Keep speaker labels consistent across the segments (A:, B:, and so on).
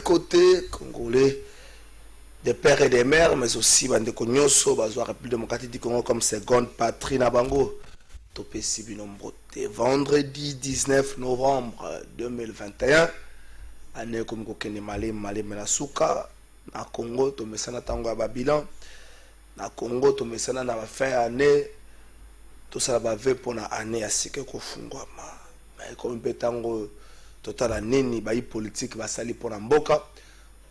A: côtés congolais, des pères et des mères, mais aussi bande konyoso, bazo République démocratique du Congo comme seconde patrie na bango. Topé sibi nombre de vendredi 19 novembre 2021. Année comme kokene malé menasuka na Congo to mesana tango ba bilan. Na Congo to mesana na fin année tout ça ba ve pour na année ya sike ko fungwa ma. Mais comme petango total nini ba politique ba sali pour na mboka.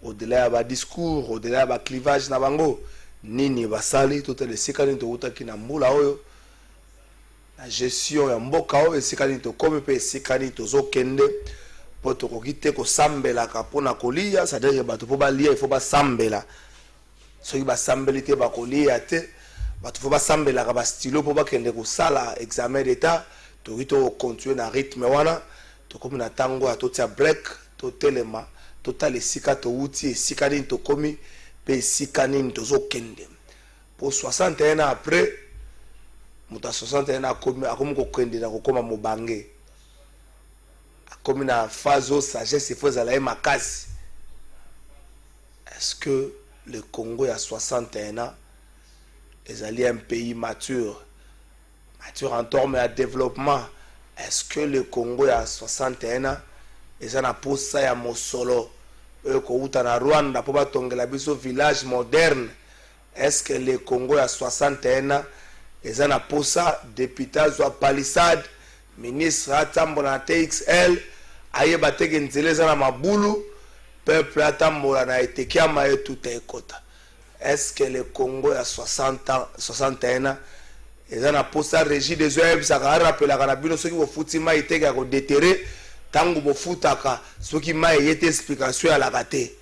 A: Au-delà de discours, au-delà de clivage na bango, nini basali total le sikani to utaki na mbula oyo. La gestion ya mboka oyo sikani to comme pe sikani to zo kende poto ko kite ko sambela ka pona kolia, c'est-à-dire bato po ba lia il faut ba sambela. Soki ba sambelité ba kolia te, bato faut ba sambela ka ba stylo po ba kende ko sala examen d'état, to rito continuer na rythme wana, to comme na tango ya to tia break, to telema. Total esika to uti esika nini to komi pe esika nini to zo kende pour 61 ans après muta 61 ans akomi ko kende na kokoma mobange akomi na phase sagesse faut ala makasi. Est-ce que le Congo a 61 ans est un pays mature en termes de développement? Est-ce que le Congo a 61 ans et na posa ya mosolo ko uta na Rwanda po batongela biso village moderne? Est-ce que le Congo a 61 ans et na posa député zo palissade ministre atambola na TXL aye bateke nzeleza na mabulu peuple atambola na etekiama et tout ekota? Est-ce que le Congo a 61 ans et na posa régie des oeufs ça rappela kana bino soki bo futima iteka ko déterrer tango bofutaka soki mai yete explication ya la raté?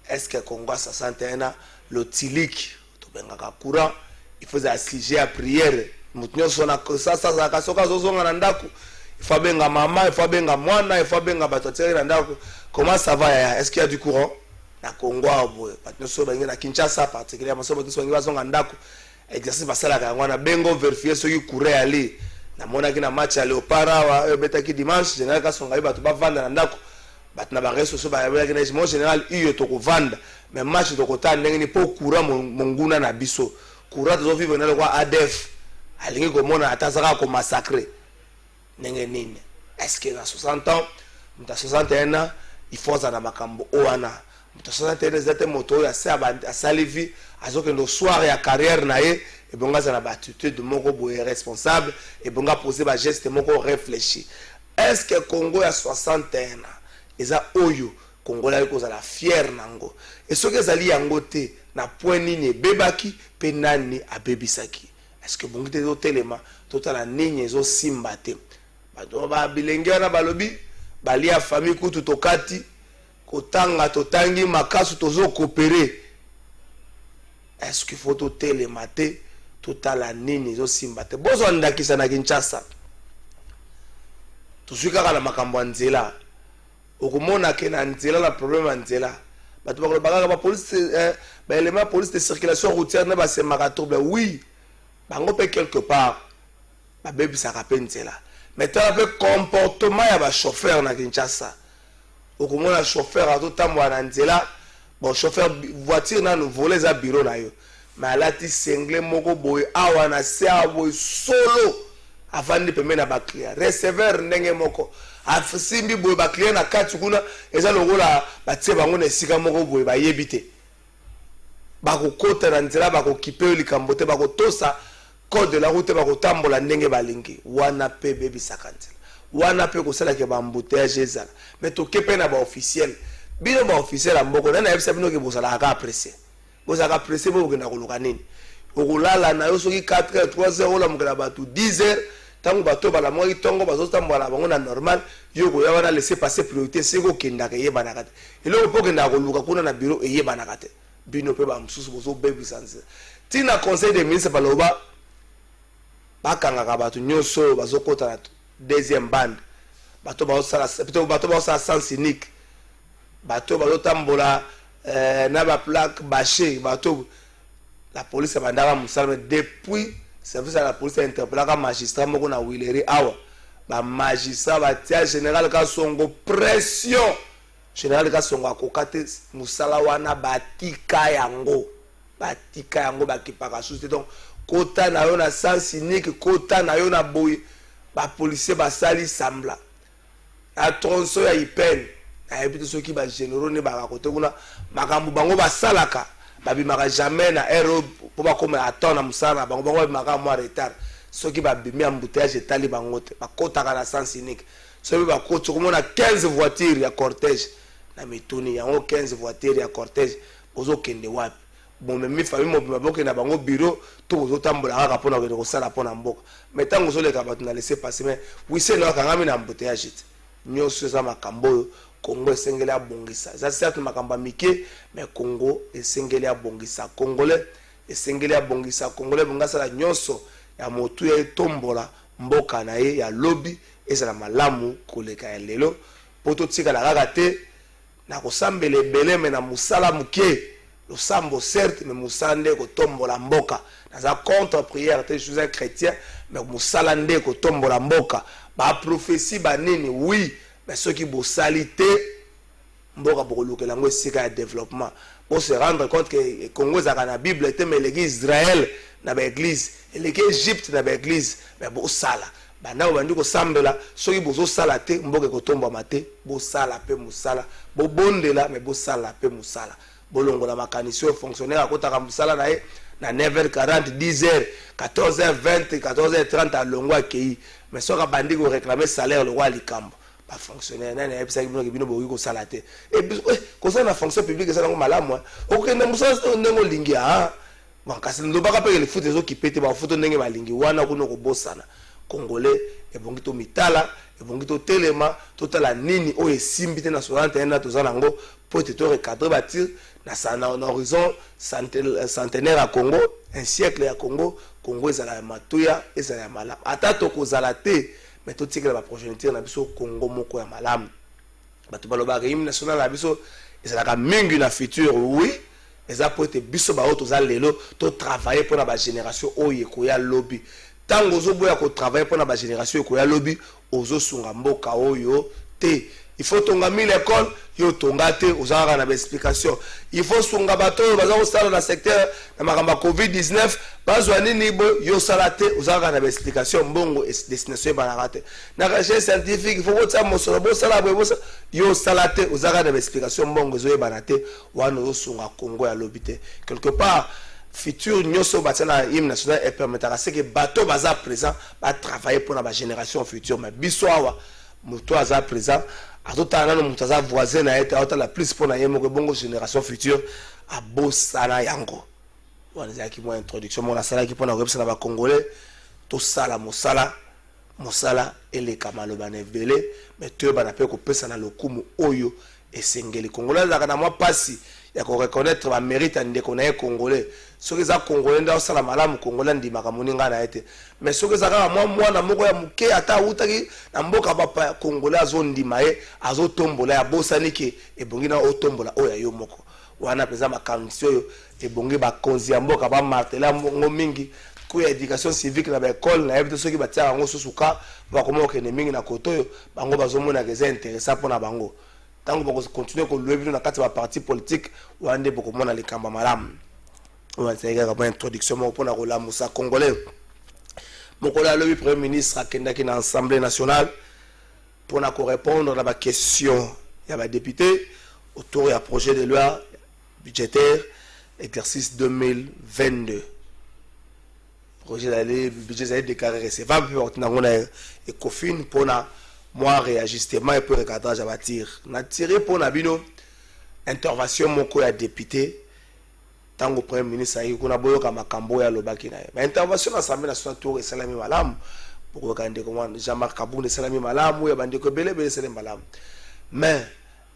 A: Est-ce que Congo 61 ans l'otilique to bengaka courant il faut assiger à prière mutunyo sona ça ka soka zozonga na ndako il faut benga maman il faut benga mwana il faut benga batotere na ndako. Comment ça va ya? Est-ce qu'il y a du courant na Congo abo mutunyo so benga na Kinshasa particulièrement so mutunyo songa bazonga ndako exercice basala ka ngwana bengo vérifier soki courant ali na mona ki na match ya Léopard wa betaki dimanche général ka songa ba to ba vanda na ndako bat na ba reso so ba ya ki na général iyo to ko vanda mais match to ko ta ndenge ni po courant monguna na biso courant to vivre na kwa ADF alingi ko mona atazaka ko massacrer ndenge nini? Est-ce que na 60 ans muta 61 ans il faut za na makambo oana muta 61 ans zate moto ya sa salivi azoke no soir ya carrière na ye et bonga za na attitude moko boye responsable et bonga poser ba geste moko réfléchi. Est-ce que Congo a 61 ans eza oyo Congo la ko za la fier nango et ce que zali yango te na point nini bebaki pe nani abebisaki? Est-ce que bongi te telema totala nini zo simba te bato ba bilenge na balobi bali ya famille kutu tokati kotanga totangi makasu tozo coopérer? Est-ce qu'il faut tout télémater total la nini zo simbate bozo ndakisa na Kinshasa tusuka kana makambo nzela okomona ke na nzela la problème nzela bato bakolo ba police ba élément police de circulation routière na ba se maratombe oui bango pe quelque part ba bebi sa rappel nzela mais tant peu comportement ya ba chauffeur na Kinshasa okomona chauffeur atotamwa na nzela bon chauffeur voiture na nous voler za bureau na yo mais alati sengle moko boy awa na sea boy solo avandi pembe na ba client receveur ndenge moko asimbi boy ba client na kati kuna eza lokola batie bango na esika moko boy ba yebite bako kota na nzela bako kipe likambo te bako tosa code de la route bako tambola ndenge balingi wana pe bebi sakanzela wana pe ko sala ke ba embouteillage ezala mais to kepe na ba officiel bino ba officiel amboko na yebisa bino ke bosala ka apprécier bosala apprécier bo kena koluka nini okulala na yo soki 4h 3h la mukela batu 10h tango bato bala mo itongo bazotambola bango na normal yo ko yawana laisser passer priorité siko kenda ke yebana kate eloko po kenda koluka kuna na bureau eyebana kate bino pe ba msusu bozo bebi sanse tina conseil des ministres baloba bakanga ka batu nyoso bazokota na deuxième bande bato bazosala sens unique bato bazotambola na ba plaque bâché bato la police bandaka musala depuis service à la police interpellaka magistrat moko na Wileri awa ba magistrat batia général Kasongo pression général Kasongo akokate musala wana batika yango bakipaka susi donc kota na yo na sens unique kota na yo na boye ba policier basali sambla a tronçon ya ipene na ebito soki ba généraux ne ba kote kuna makambu bango basalaka babimaka jamais na ero po bakoma attendre na musala bango babimaka mo retard soki babimi embouteillage etali bango te bakotaka na sens unique soki bakoti komona 15 voitures ya cortège na mituni yango 15 voitures ya cortège ozokende wapi bomemi famille mobima bokenda bango bureau to ozotambola kaka mpona kokende kosala mpona mboka mais ntango ozoleka bato na laisser passer mais wisene wakangami na embouteillage te nyonso eza makambo oyo Congo esengeli abongisa eza certes makambo ya mike mais Congo esengeli abongisa congolais esengeli abongisa congolais bongasala nyonso ya motu ya etombola mboka na ye ya lobi ezala malamu koleka ya lelo po totikala kaka te na kosambela ebele me na musala muke losambo certes mais musala nde kotombola mboka naza contre prière te je suis un chrétien mais musala nde kotombola mboka ba prophétie banini oui mais ceux qui bosali te mboka bokolukela ngo esika ya développement pour se rendre compte que Congo ezaka na Bible te mais l'église Israël na ba église eleki Egypte na ba église mais bosala banda bandi kosambela soki bozosala te mboka ekotombama te bosala pe musala bobondela mais bosala pe musala bolongola makanisi oyo fonctionnaire akotaka musala na ye na 9h40 10h 14h20 14h30 alongo akei mais soki abandi koréclame salaire lokwa likambo bafonctionnaire nani ayebisaki bino ke bino bokoki kosala te kosala na fonction publique esalango malamu okokende mosala ndenge olingi kasi ndobaka mpe lefuta ezokipe te bafuta ndenge balingi wana kuna kobosana congolais ebongi to mitala ebongi to telema totala nini oyo esimbi te na 61 na toza nango po ete to recadre batir na horizon centenaire ya Congo un siècle ya Congo ezala ya matuya ezala ya malamu ata tokozala te mais totikela baprogéniture na biso Congo moko ya malamu bato balobaka hymne national na biso ezalaka mingi na futur oui eza po ete biso bao toza lelo totravaille mpona bagénération oyo ekoya lobi ntango ozoboya kotravaille mpona bagénération ekoya lobi ozosunga mboka oyo te il faut tonga 1000 écoles yo tonga te ozalaka na baexplication il faut sunga bato oyo baza kosala na secteur na makambo ya covid-19 bazwa nini bo yo sala te ozalaka na baexplication mbongo destination ebanaka te na recherche scientifique il faut kotia mosolo bosala boye bosala yo sala te ozalaka na baexplication mbongo ezoyebana te wana ozosunga Congo ya lobi te quelque part futur nyonso batia na hymne national epermetaka seke bato baza présent batravaille mpona bagénération future mais biso awa moto aza présent atotala nano moto aza voisin na ye te aotala plus mpona ye moko ebongo génération future abosana yango wana ezalaki mwa introduction moko nasalaki mpona koyebisa na bacongolais tosala mosala eleka maloba na ebele mais toyebana mpe kopesa na lokumu oyo esengeli congolais azalaka na mwa mpasi ya koreconnaître bamérite ya ndeko na ye congolais soki eza congolais nde osala malamu congolais ndimaka moninga na ye te mais soki eza kaka mwana moko ya moke ata awutaki na mboka bapa ya congolais azondima ye azotombola ya bosani ke ebongi na otombola oyo ya yo moko wana mpenza makanisi oyo ebongi bakonzi ya mboka bamartele yango mingi ku ya éducation civique na baekole na yebi te soki batiaka yango susuka bakoma okende mingi na kote oyo bango bazomonaka eza intéressant mpona bango ntango bakokontinue kolue bino na kati ya baparti politique wana nde bokomona likambo malamu oyo azalaki kaka introduction moko mpona kolamusa congolais mokolo alobi premier ministre akendaki na assemblée nationale mpona korépondre na baquestion ya badéputé autour ya projet de loi budgétaire exercice 2022 projet d'aller budget ezali déclaré recevable mpe bakotina yango na ECOFIN mpona moi réajustement et pour le cadrage à bâtir. On a tiré pour Nabino intervention moko ya député tant que premier ministre ayi kuna boyo kama kambo ya lobaki na. Mais intervention à l'Assemblée nationale tour et salami malam pour regarder comment Jean-Marc Kabou de salami malam ou ya bande ko belé salami malam. Mais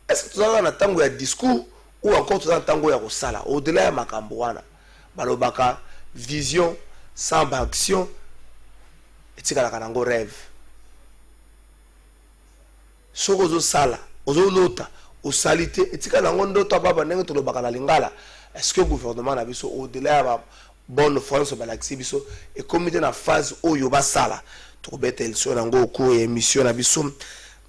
A: est-ce que tu as un tango ya discours ou encore tu as un tango ya kosala au-delà ya makambo wana balobaka vision sans action etika la kanango rêve. Soko zo sala, ozo lota, osalite, etika nango ndoto baba ndenge tolobaka na lingala. Est-ce que le gouvernement na biso au-delà ya bonne foi so balaxi biso et comité na phase oyo ba sala. To beta elso nango ko émission na biso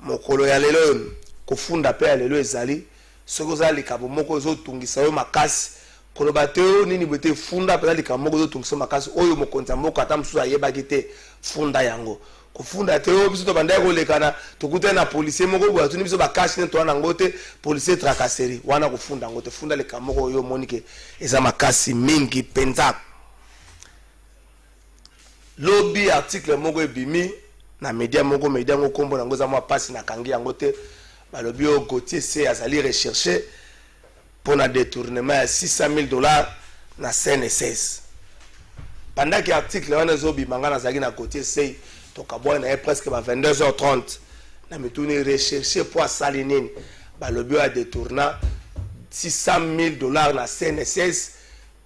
A: mokolo ya lelo kofunda pe ya lelo ezali soki oza likambo moko ezotungisa yo makasi koloba te oyo nini bote funda mpenza likambo moko ezotungisa makasi oyo mokonzi ya mboka ata mosusu ayebaki te funda yango kofunda te oyo biso tobandaki kolekana tokutani na policier moko boye atuni biso bakasi nde towana yango te policier tracasserie wana kofunda yango te funda likambo moko oyo omoni ke eza makasi mingi mpenza. Lobi article moko ebimi na media moko kombo nango eza mwa pasi na kangi yango te balobi oyo Gauthier C azali recherché pour un détournement de $600,000 na CNSS. Pendant que l'article wana ezobimanga nazalaki na Gauthier C tokabwa na presque 22h30 na mituni recherché pour asali nini balobi oyo détourna $600,000 na CNSS.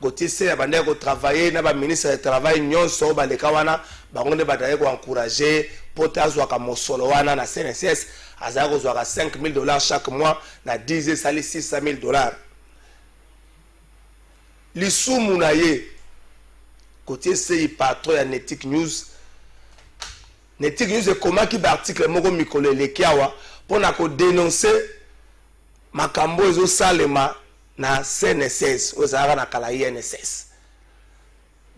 A: Gauthier C abandaki kotravailler na baministre ya travail nyonso baleka wana bango nde badaki koencourager mpo te azwaka mosolo wana na CNSS azalaki kozwaka $5,000 chaque mois na 10 esali $600,000. Lisumu na ye Gauthier C patron ya Netic News. Netic News ekomaki baarticle moko mikolo eleki awa mpona kodénonce makambo ezosalema na CNSS ozalaka na kala INSS.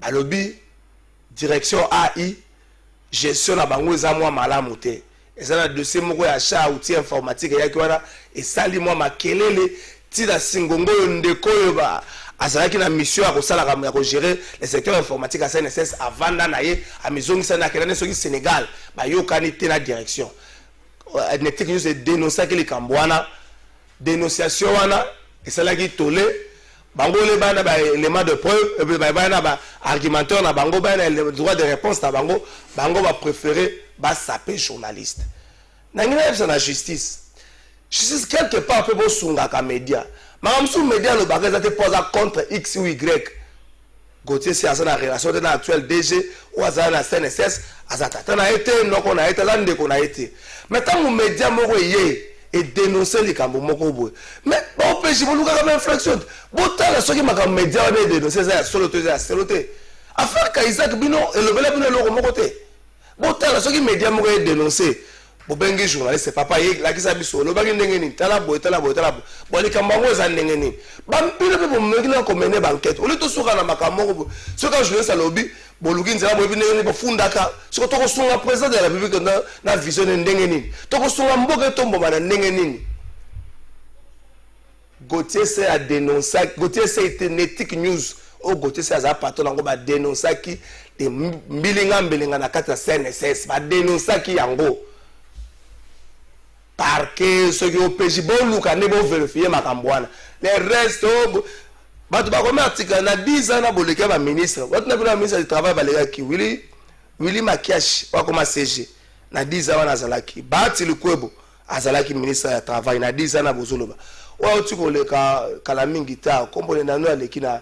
A: Balobi direction AI gestion na bango eza mwa malamu te. Eza na dossier moko ya achat outil informatique yaki wana esali mwa makelele tila singongo yo ndeko yo ba azalaki na mission ya kosala ya kogérer le secteur informatique à CNSS avanda na ye amizongisa na kelane soki Sénégal ba yokani te na direction. Netic News dénonçaki likambo wana dénonciation wana esalaki tolé bango le bana ba élément de preuve et ba bana ba argumentaire na bango bana le droit de réponse na bango ba préféré ba saper journaliste na ngina na justice quelque part peut bosunga ka média makamsu média le bagage te pose contre X ou Y. Gauthier C asa na relation de na actuel DG ou asa na CNSS azata na été noko na été lande ko na été mais tant que média moko yé et dénoncer les cambo moko boy mais bon péché bon luka comme infraction botala soki makambo média wana dénoncer ça solo te ça solo te affaire ka Isaac bino et le bela bino loko moko te botala soki média moko dénoncer bobengi journaliste papa ye la kisa biso lo bangi ndenge ni tala boy bon les cambo ngo za ndenge ni bampile pe bomengi na ko mener banquette oli to soka na makambo moko soka journaliste lobi boluki nzela boyebi ndenge nini bofundaka soki tokosunga président de la république na vision ndenge nini tokosunga mboka etomboma na ndenge nini. Gauthier C a dénoncé Gauthier C était Netic News o Gauthier C aza patron nango ba dénoncaki de mbilinga na kati ya CNSS ba dénoncaki yango parquet soki opeji boluka ne bo vérifier makambo wana les restes bato bakome article na 10 ans na boleka ba ministre bato na bila ministre du travail baleka ki Willy Makiash wakoma CG na 10 ans wana azalaki Bati Lukwebo azalaki ministre ya travail na 10 ans na bozoloba wa otiko leka kala mingi ta kombole na no aleki na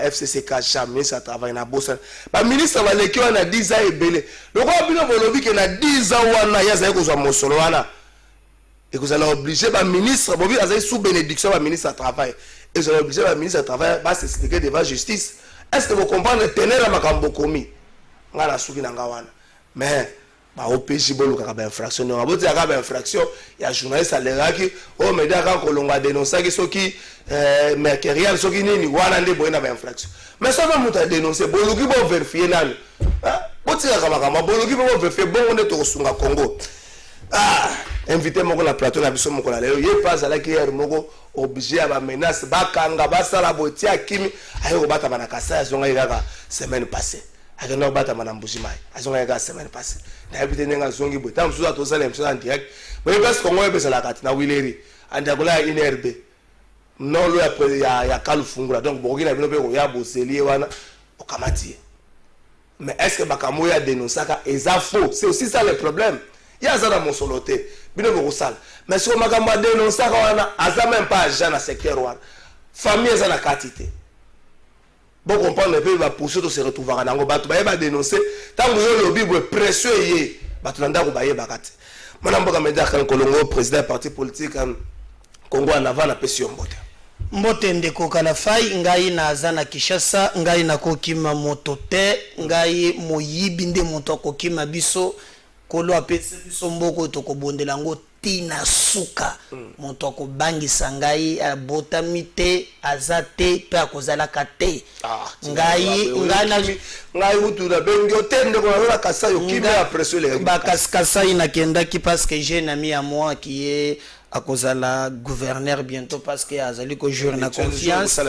A: FCC Cham ministre ya travail na bossa ba ministre baleki wana 10 ans ebele loko bino bolobi ke na 10 ans wana yaza ko zwa mosolo wana et que vous allez obliger ba ministre bobi azali sous bénédiction ba ministre du travail et vous allez obliger ba ministre du travail ba s'expliquer devant la justice. Est-ce que vous comprenez tenir la makambo komi ngala suki na ngawana mais ba OPJ boluka ka ba infraction na boti ka ba infraction ya journaliste aleraki o media ka kolonga dénoncer ki soki mercurial soki nini wana nde boyena ba infraction mais ça va muta dénoncer boluki bo vérifier nani boti ka makambo boluki bo vérifier bongo nde to kosunga Congo. Invité moko na plateau na biso moko na lelo ye pas ala ki hier moko obligé à ba menace bakanga basala boti akimi ayo bata bana kasa azonga yaka semaine passée akena bata bana mbujimai azonga yaka semaine passée na invité nenga zongi bota msuza to sala msuza en direct mais parce qu'on va epesa la kati na wileri andakola INRB non lo ya kalufungula donc boki na bino pe ya boseli wana okamati mais est-ce que bakamo ya dénonçaka eza faux c'est aussi ça le problème. Il y a ça mon soloté, bino bokosala. Mais si on m'a dénoncé wana aza même pas agent dans secteur wana. Famille eza na quantité. Bon comprendre le pays va poursuivre se retrouver na ngo batu ba dénoncer tant que yo lobby bo pression yé batu nda ko baye bakati. Mana mboka media kan kolongo président parti politique Congo en avant na pesi mbote.
B: Mbote ndeko kala fai ngai na azana Kishasa ngai na kokima moto te ngai moyibi nde moto kokima biso kolo apese biso mboko tokobondela ngo tina suka moto akobangisa ngai abotami te aza te mpe akozalaka te
A: ngai utu nabengi yo te ndeko nazola kasai okimi après le
B: bakasai nakendaki parce que j'ai un ami à moi qui est akozala gouverneur bientôt parce que azali ko jouer na confiance.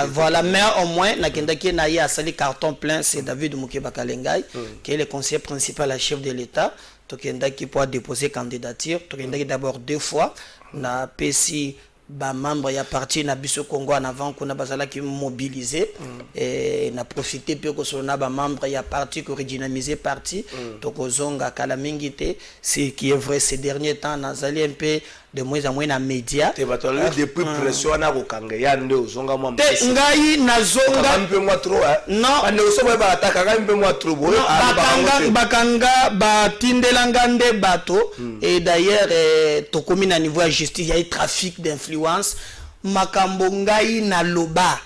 B: Voilà, mais au moins nakendaki na ye asali carton plein, c'est David Mukeba Kalengai qui est le conseiller principal à chef de l'État. Tokendaki pour déposer candidature, tokendaki d'abord 2 fois na PCI ba membre ya parti na biso Congo en avant qu'on a basala qui mobilisé et na profité peu que son ba membre ya parti qui redynamiser parti donc ozonga kala mingité c'est qui est vrai ces derniers temps nazali un peu de moins en moins na média
A: te batolo depuis pression na ko kanga ya nde ozonga mwa
B: te ngai nazonga
A: un peu moi trop
B: non
A: ane osoba ba ataka un peu moi trop boy
B: bakanga batindelanga nde bato et d'ailleurs tokomi na niveau ya justice ya trafic d'influence makambo ngai na loba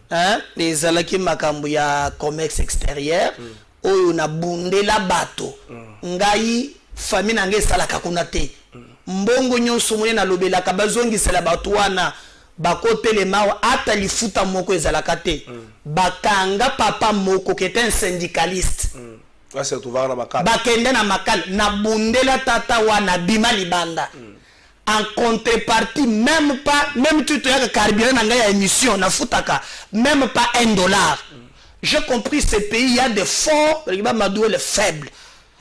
B: hein ezalaki makambo ya commerce extérieur oyo na bundela bato ngai famille na ngai salaka kuna te mbongo nyonso mone na lobelaka bazongisela bato wana bakotelema ata lifuta moko ezalaka te bakanga papa moko qui était un syndicaliste bakende na makala na bundela tata wana bima libanda en contrepartie même tu as carburant na ngai ya émission na futaka même pas $1. J'ai compris ce pays il y a des forts Madou les faibles.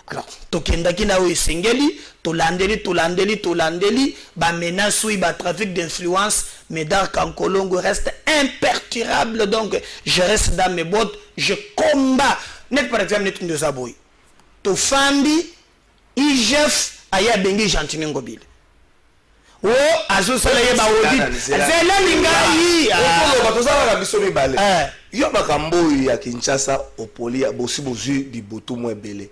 B: Alors tokendaki na oyo singeli tolandeli ba menace oui ba trafic d'influence mais Dar Kankolongo reste imperturbable donc je reste dans mes bottes je combat net par exemple net ndoza boy to fandi IGF aya bengi Gentini Ngobile o azo sala ye ba audit zela lingai
A: bato sala ka biso mibale yo makambo ya Kinshasa opoli ya bosi bozu di botu mo ebele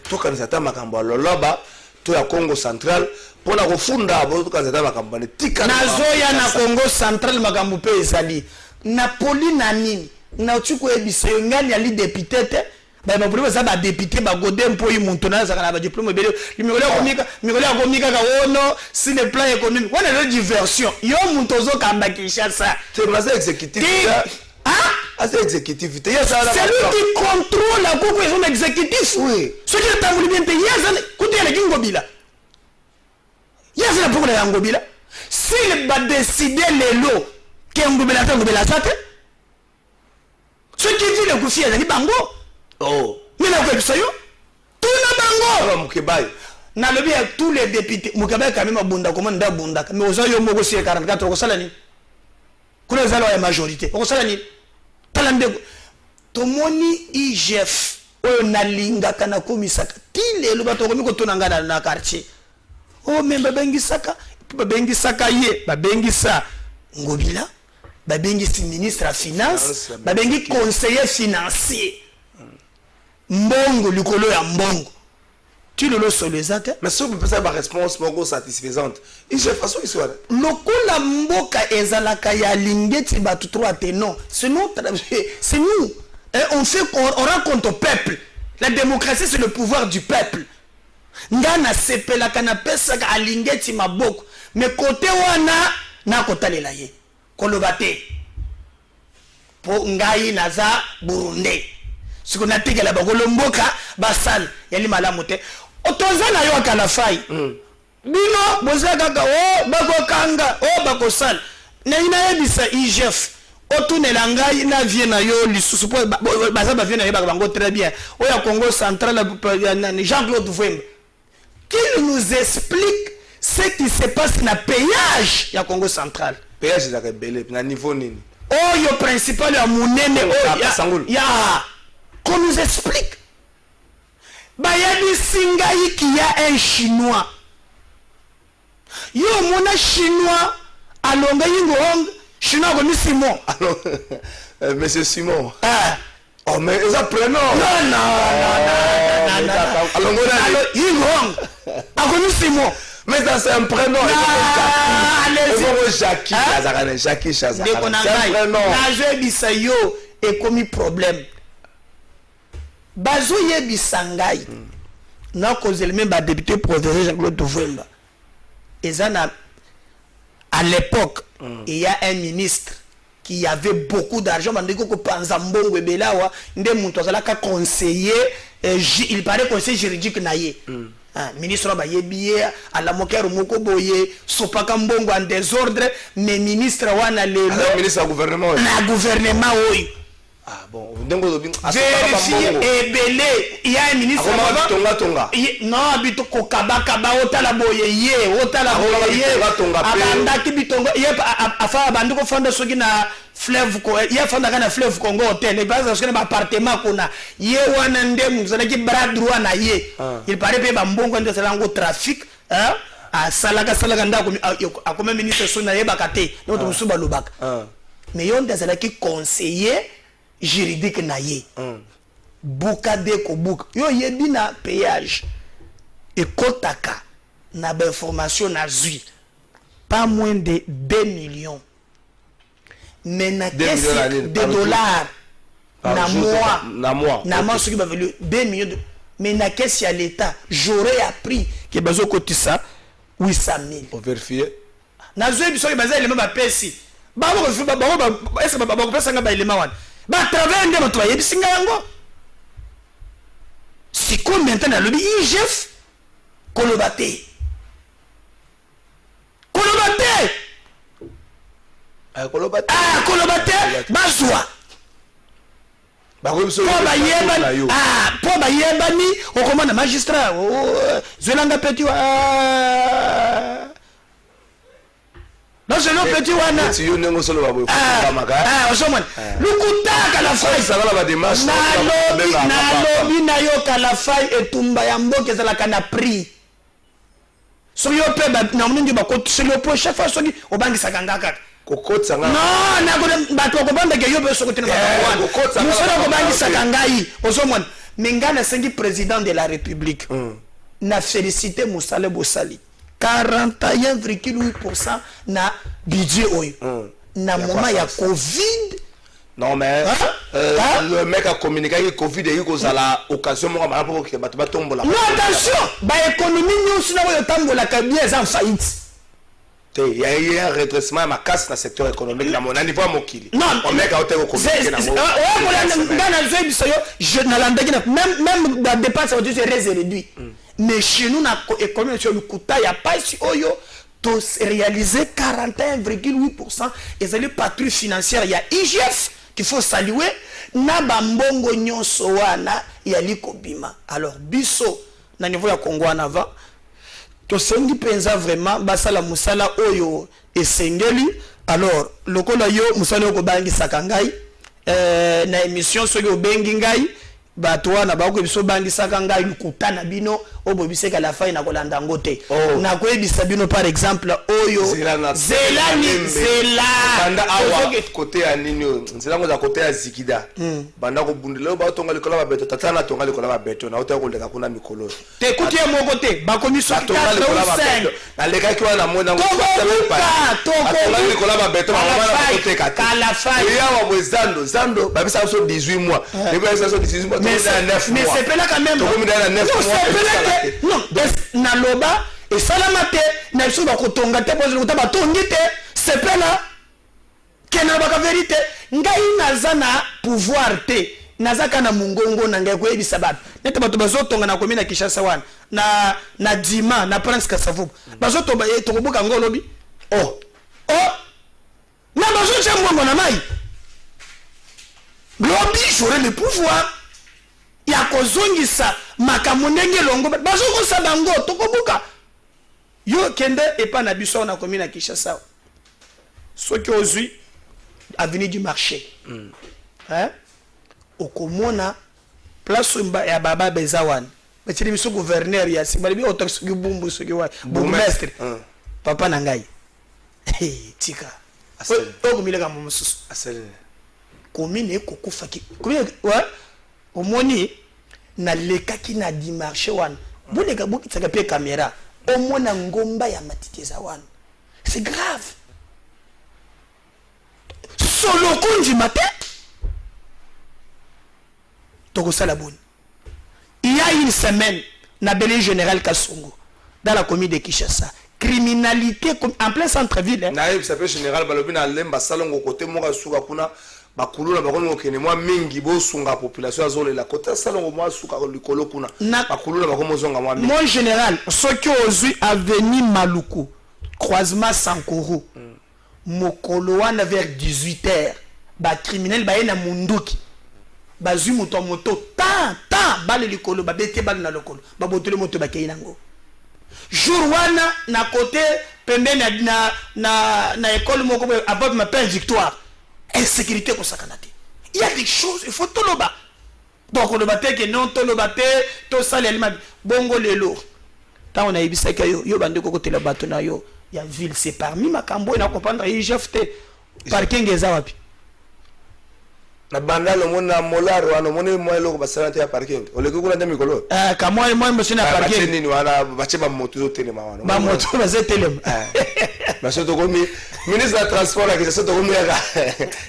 A: to kanisa ta makambo loloba to ya Congo Central pona kofunda bo to kanisa makambo ne tika
B: nazoya na Congo Central makambo pe ezali na poli na nini na tuko ebisa yo ngani ali député te ba problème ça ba député ba godé mpo yi muntu na za kana ba diplôme ebele limikola komika ka wono si le plan économique on a la diversion yo muntu zo kamba Kinshasa
A: c'est ma exécutif c'est exécutif c'est lui
B: qui contrôle la cour son exécutif
A: oui
B: ce qui est voulu bien payer ça côté la Ngobila y'a pour la Ngobila s'il va décider les lots que Ngobila ça ce qui dit le Koufi azali bango
A: oh
B: mais la quoi ça yo tout na bango
A: Mukebai
B: na le bien tous les députés Mukebai quand même bunda comment nda bunda mais aux yo moko si 44 ko sala ni kuna zalo ya majorité ko sala ni talande tomoni IGF oyo nalingaka na komisaka tilelo bato komi kotonanga na quartier oh mais babengisaka ye babengisa Ngobila babengisi ministre à finance babengi conseiller financier mbongo likolo ya mbongo tu le solezate
A: mais si on peut faire ma réponse moko satisfaisante IGF façon histoire
B: lokola mboka ezalaka ya lingeti batu 3 te non c'est nous on fait on rencontre au peuple la démocratie c'est le pouvoir du peuple ngana sepela kana pesa ka lingeti maboko mais côté wana na kotalela ye koloba te po ngai naza Burundi siko natikela bakolo mboka basal yali malamu te otoza na yo kala fai bino bozaka ka o bakokanga o bakosal na ina yebisa IGF otunela ngai na vie na yo lisusu po baza ba vie na yo bango très bien o ya Congo Central Jean-Claude Vwemba qui nous explique ce qui se passe na péage ya Congo Central
A: péage za rebelle na niveau nini
B: oyo principal ya munene o ya qu'on nous explique bayadi singai qui y a un chinois yo mona chinois alonga yingo chinois comme Simon
A: monsieur Simon oh mais ils apprennent non
B: alonga yingo comme Simon
A: mais ça c'est un prénom Jackie Jackie Chazara c'est un prénom
B: na je yo et comme problème bazo yebi sangai na kozele même ba député provincial Jean-Claude Vwemba à l'époque, il y a un ministre qui avait beaucoup d'argent, il paraît conseiller juridique naïe. Ministre Bayebiye, à la moquère Mokoboye, Sopaka Mbongo en désordre, mais ministre Wana le
A: ministre du gouvernement.
B: Le gouvernement, oui.
A: Ah bon,
B: vérifier et belé, il y a un ministre
A: Tonga.
B: Non, habito Kokabaka, Otala Boye, Otala Boye, Abanda Kibitonga, Afa Banduko Fonda Sogina. Fleuve il y a fondé un fleuve Congo hôtel et parce que appartement qu'on a yé wana ndem vous allez bras droit na yé il paraît que bambongo ndo salango trafic hein à salaka nda a comme ministre sona yé bakate donc to suba lobaka mais yon des qui conseiller juridique na yé bukade ko buk yo yebi na péage et kotaka na ba information na zui pas moins de 2 millions. Mais na caisse de dollars na mois ce qui va valer 2 millions de mais na caisse à l'état j'aurais appris que bazo côté ça 800 000
A: pour vérifier
B: na zo biso ke bazali le ba pesi ba est-ce que ba pesa nga ba élément wana ba travers ndé bato yebi singa yango si ko maintenant le IGF kolobate kolobate bazwa po bayebani okomona magistrat zwelanga petit non c'est non petit wana osomona lukutaka la faille nalobi na yo kala faille etumba ya mboka ezalaka na prix soki yo mpe na moningi bakotisi yo po chaque fois soki obangisaka ngaka non bato bakobandaka yo mpe soki tena mosala kobangisaka ngai ozomona me ngai nasengi président de la république na félicité mosala bosali 41,8% na budget oyo na moment ya covid.
A: Non mais le mec a communiqué que Covid et eu cause à la occasion moi ma pour que bato batombo la.
B: Non attention, ba économie nous sina yo tambola ka bien en faillite.
A: Il y a eu un redressement ma casse dans le secteur économique dans mon niveau à Mokili.
B: Non,
A: on mec a été communiqué dans mon.
B: Je n'alandaki même la dépense aujourd'hui c'est réduit. Mais chez nous na économie sur le kuta ya pas si oyo to réaliser 41,8% et c'est le patrouille financière il y a IGF qu'il faut saluer na bambongo nyonso wana ya likobima. Alors biso na niveau ya Congo en avant to sengi penza vraiment basala musala oyo esengeli. Alors lokola yo musala ko bangi sakangai na émission soki obengi ngai bato wana bako biso bangi sakangai lukutana bino obobiseka la faille na kolanda ngote na koyebisa bino par exemple oyo zelani
A: banda awa côté ya nini nzela ngoza côté ya zikida banda ko bundela ba tonga likola ba beto tatana tonga likola ba beto na ota ko leka kuna mikolo
B: te kuti ya moko te bakomi so tonga likola ba beto
A: na leka ki wana mona ngo tonga likola ba beto wana côté kata
B: la faille
A: ya wa bwezando zando ba bisa so 18 mois ne ba bisa so 18 mois
B: mais c'est pas là quand même non naloba et salamate na biso bakotonga te pozo kuta batongi te c'est pas là kena baka vérité ngai naza na pouvoir te nazaka na mungongo na ngai koyebisa bato nete bato bazotonga na komina Kinshasa wana na Dima na Prince Kasavubu bazotomba ye tokobuka ngolobi na bazotia mbongo na mai lobi j'aurai le pouvoir ya kozongisa makambo ndenge longo bazokosa bango tokobuka yo kende epa na biso na komina Kinshasa soki ozwi avenue du marché okomona place ya baba bezawan batili biso gouverneur ya simbali bi otox ki bumbu soki wa bourgmestre papa na ngai tika okomileka momususu komine kokufa ki komine omoni na lekaki na dimarche wana boleka bokitsaka pe caméra omona ngomba ya matiti za wana c'est grave solo konji matin tokosala boni il y a une semaine na Bélé Général Kassongo dans la commune de Kinshasa criminalité en plein centre-ville.
A: Naïb, ça peut général, balobina lemba salongo côté moka suka kuna bakuluna bakono kene mwa mingi bo sunga population azole la côté salongo mwa suka likolo kuna bakuluna bakomo zonga mwa mingi.
B: Mon général, ceux qui ont avenue Maluku, croisement Sankoro, mokolo wana vers 18h, ba criminel ba na munduki. Bazui moto ta bale likolo ba bete bale na lokolo ba botele moto ba kei nango. Jour wana na côté pembeni na école moko about ma peine victoire insécurité ko sakanate. Il y a des choses il faut tout le bas. Donc le baté que non tout le baté to sale elma bongo lelo. Tant on a ibisa ka yo bande ko côté la bato na yo ya ville c'est parmi makambo na comprendre IGFT parking eza wapi.
A: Na banda lo mona molaro wana mona moelo ko basala te ya parking ole ko kuna ndemi kolo
B: ka moi monsieur na parking
A: nini wana bache ba moto zo telema wana
B: ba moto ba zo telema
A: ba so to komi ministre de transport la so to komi ya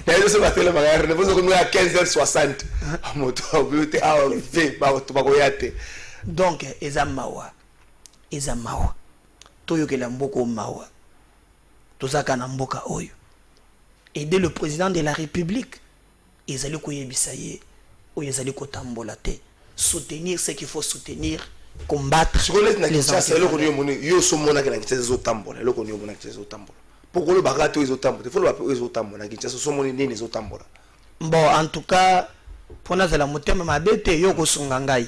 A: na yo so ba telema ga ne bozo komi ya 15h60 moto obute a v ba to ba ko yate
B: donc ezamawa toyo ke la mboko mawa tozaka na mboka oyo aider le président de la République. Ils allaient koyebisaye ou ils allaient kotambola te soutenir ce qu'il faut soutenir combattre
A: les anti yo so mona ke na kitse zo tambola loko ni mona kitse zo tambola pourquoi le bagato zo tambola faut le ba zo tambola kitse so mona nini zo tambola
B: bon en tout cas pona za la motema mabete yo ko sunga ngai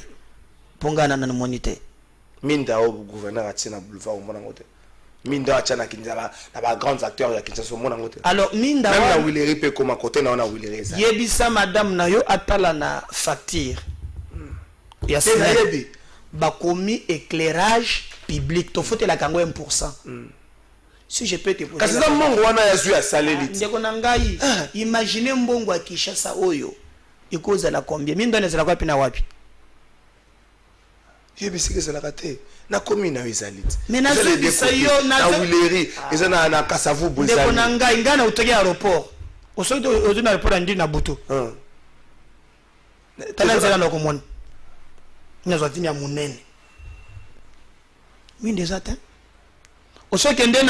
B: pongana na monite
A: minda au gouverneur atina boulevard mona ngote minda achana kinzala na ba grands acteurs ya kinza so mona ngote
B: alors minda
A: même na Willery pe comme côté na Willery ça
B: yebisa madame na yo atala na facture ya yebi bakomi éclairage public to faut la kango 1%. Si je peux te poser
A: kasi za mongo wana ya zu ya saleli
B: ndeko na ngai imaginez mbongo ya Kinshasa oyo ikoza la combien minda nezala kwa pina wapi
A: yebisike zala kate na commune na izalit
B: mais na zobisa yo
A: na Willery eza na Kasavu Bozali
B: ndeko na ngai ngana utoki aéroport osoto ozuna aéroport ndi na butu tala zala na komona nyazo tini ya munene minde zata osoke nde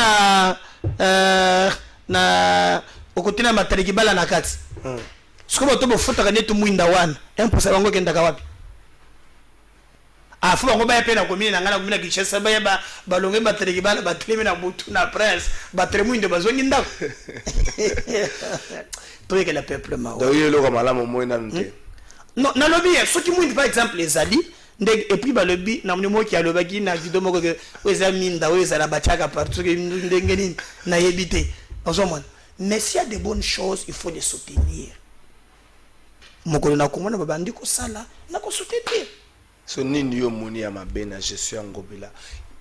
B: na okotina matariki bala na kati sikoba to bofuta kanye to mwinda wana 1% bango kenda ka wapi afu bango ba pena komini na ngana komina Kinshasa ba balonge matariki bala batlemi na butu na presse batremwinde bazongi ndako to que le peuple mao
A: donc yelo ko malamu moina nte
B: non na lobby ce qui mwinde par exemple les ali et puis balobi na mnimo ki alobaki na video moko ke weza minda weza la bachaka partout que ndengeni na yebite ozomona mais s'il y a de bonnes choses il faut les soutenir moko na komona babandi ko sala na ko soutenir
A: so nini yo moni ya mabena je suis ngobila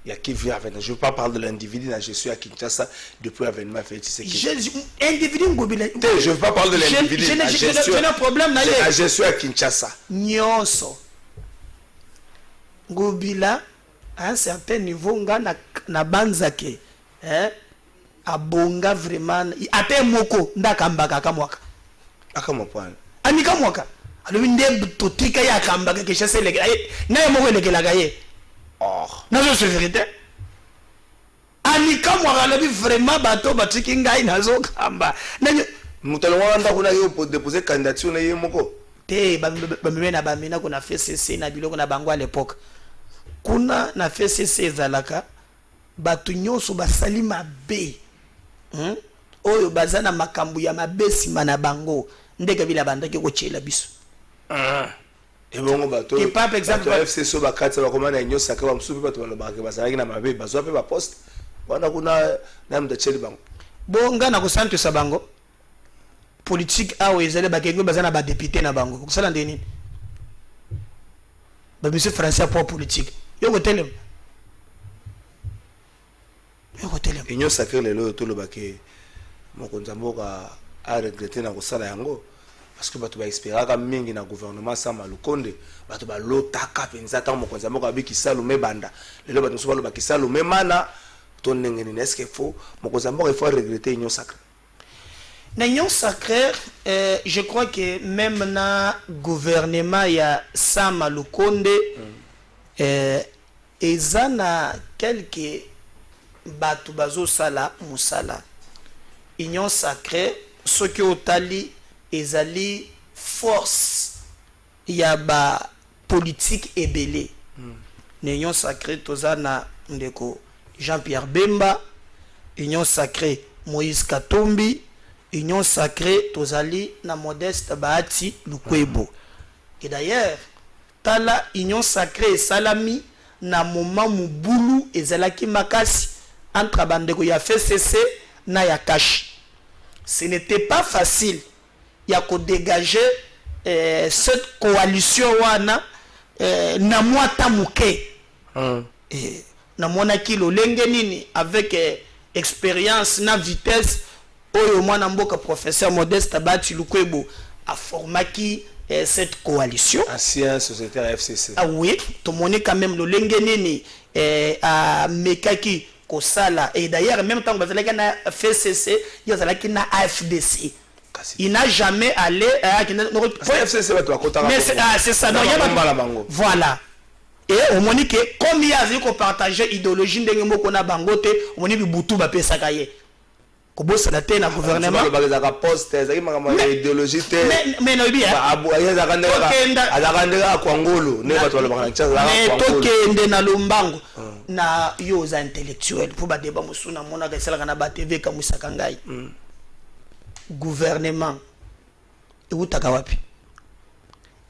A: ya qui vient avec je veux pas parler de l'individu na je suis à Kinshasa depuis avènement fait c'est
B: que individu ngobila
A: je veux pas parler de l'individu
B: je n'ai problème na
A: ye je suis à Kinshasa
B: nyonso ngobila à un certain niveau nga na banzake abonga vraiment ate moko ndakambaka kamwaka
A: akamopana
B: anika mwaka alobi nde totika ya kambaka Kinshasa leke na moko lekela gaye na je vérité anika mwaka alobi vraiment bato batiki ngai nazo kamba nanyo
A: mutalo wanda kuna yo déposer candidature na ye moko
B: te bamena bamena kuna FCC na biloko na bango à l'époque kuna na FCC ezalaka batu nyonso basali mabe oyo bazana makambu ya mabesi mana bango ndeke bila bandaki ko chela biso
A: et bongo bato
B: et par exemple
A: FCC ba katsa ba komana nyo saka ba msupi bato balobaka bazalaki na mabe bazwa pe ba poste wana kuna na mda cheli bango
B: bonga na ko santu sa bango politique awo ezale bakengwe bazana ba député na bango kusala ndeni ba monsieur français pour politique yoko telem
A: Union sacrée lelo to lobake mokonza mboka a regretter na kosala yango parce que bato ba espéraka mingi na gouvernement Sama Lukonde bato ba lotaka penza ta mokonza mboka biki salume banda lelo bato so balobaki salume mana to ndengeni est-ce qu'il faut mokonza mboka il faut regretter Union sacrée
B: na Union sacrée je crois que même na gouvernement ya Sama Lukonde ezana quelques batu bazo sala musala union sacrée ce que otali ezali force ya ba politique ebele union sacrée tozana ndeko Jean-Pierre Bemba, union sacrée Moïse Katumbi, union sacrée tozali na Modeste Bahati Lukwebo. Et d'ailleurs tala union sacrée salami na moment mubulu ezalaki makasi entre bandeko ya FCC na ya Kashi. Ce n'était pas facile ya ko dégager cette coalition wana na mwata muke. Na monaki lolenge nini avec expérience na vitesse oyo mwana mboka professeur Modeste Bahati Lukwebo a formaki cette coalition.
A: Ancien sociétaire FCC.
B: Ah oui, tout le monde quand même lolenge nini a mekaki kosala et d'ailleurs même temps que bazalaki na FCC yazalaki na AFDC. Il n'a jamais allé
A: FCC
B: mais c'est ça non voilà. Et au moni que comme il y a ko partager idéologie ndenge moko na bangote au moni bibutu ba pesa kaye ko bossa la tena gouvernement
A: ba za ka poste ezaki makama idéologie te
B: mais no bien
A: abu ayeza kandela azakandela kwa ngolo ne bato ba bana tsa
B: mais tokende na lombango na yo za intellectuel pour ba débat musuna mona ka sala kana ba TV ka musaka ngai gouvernement et utaka wapi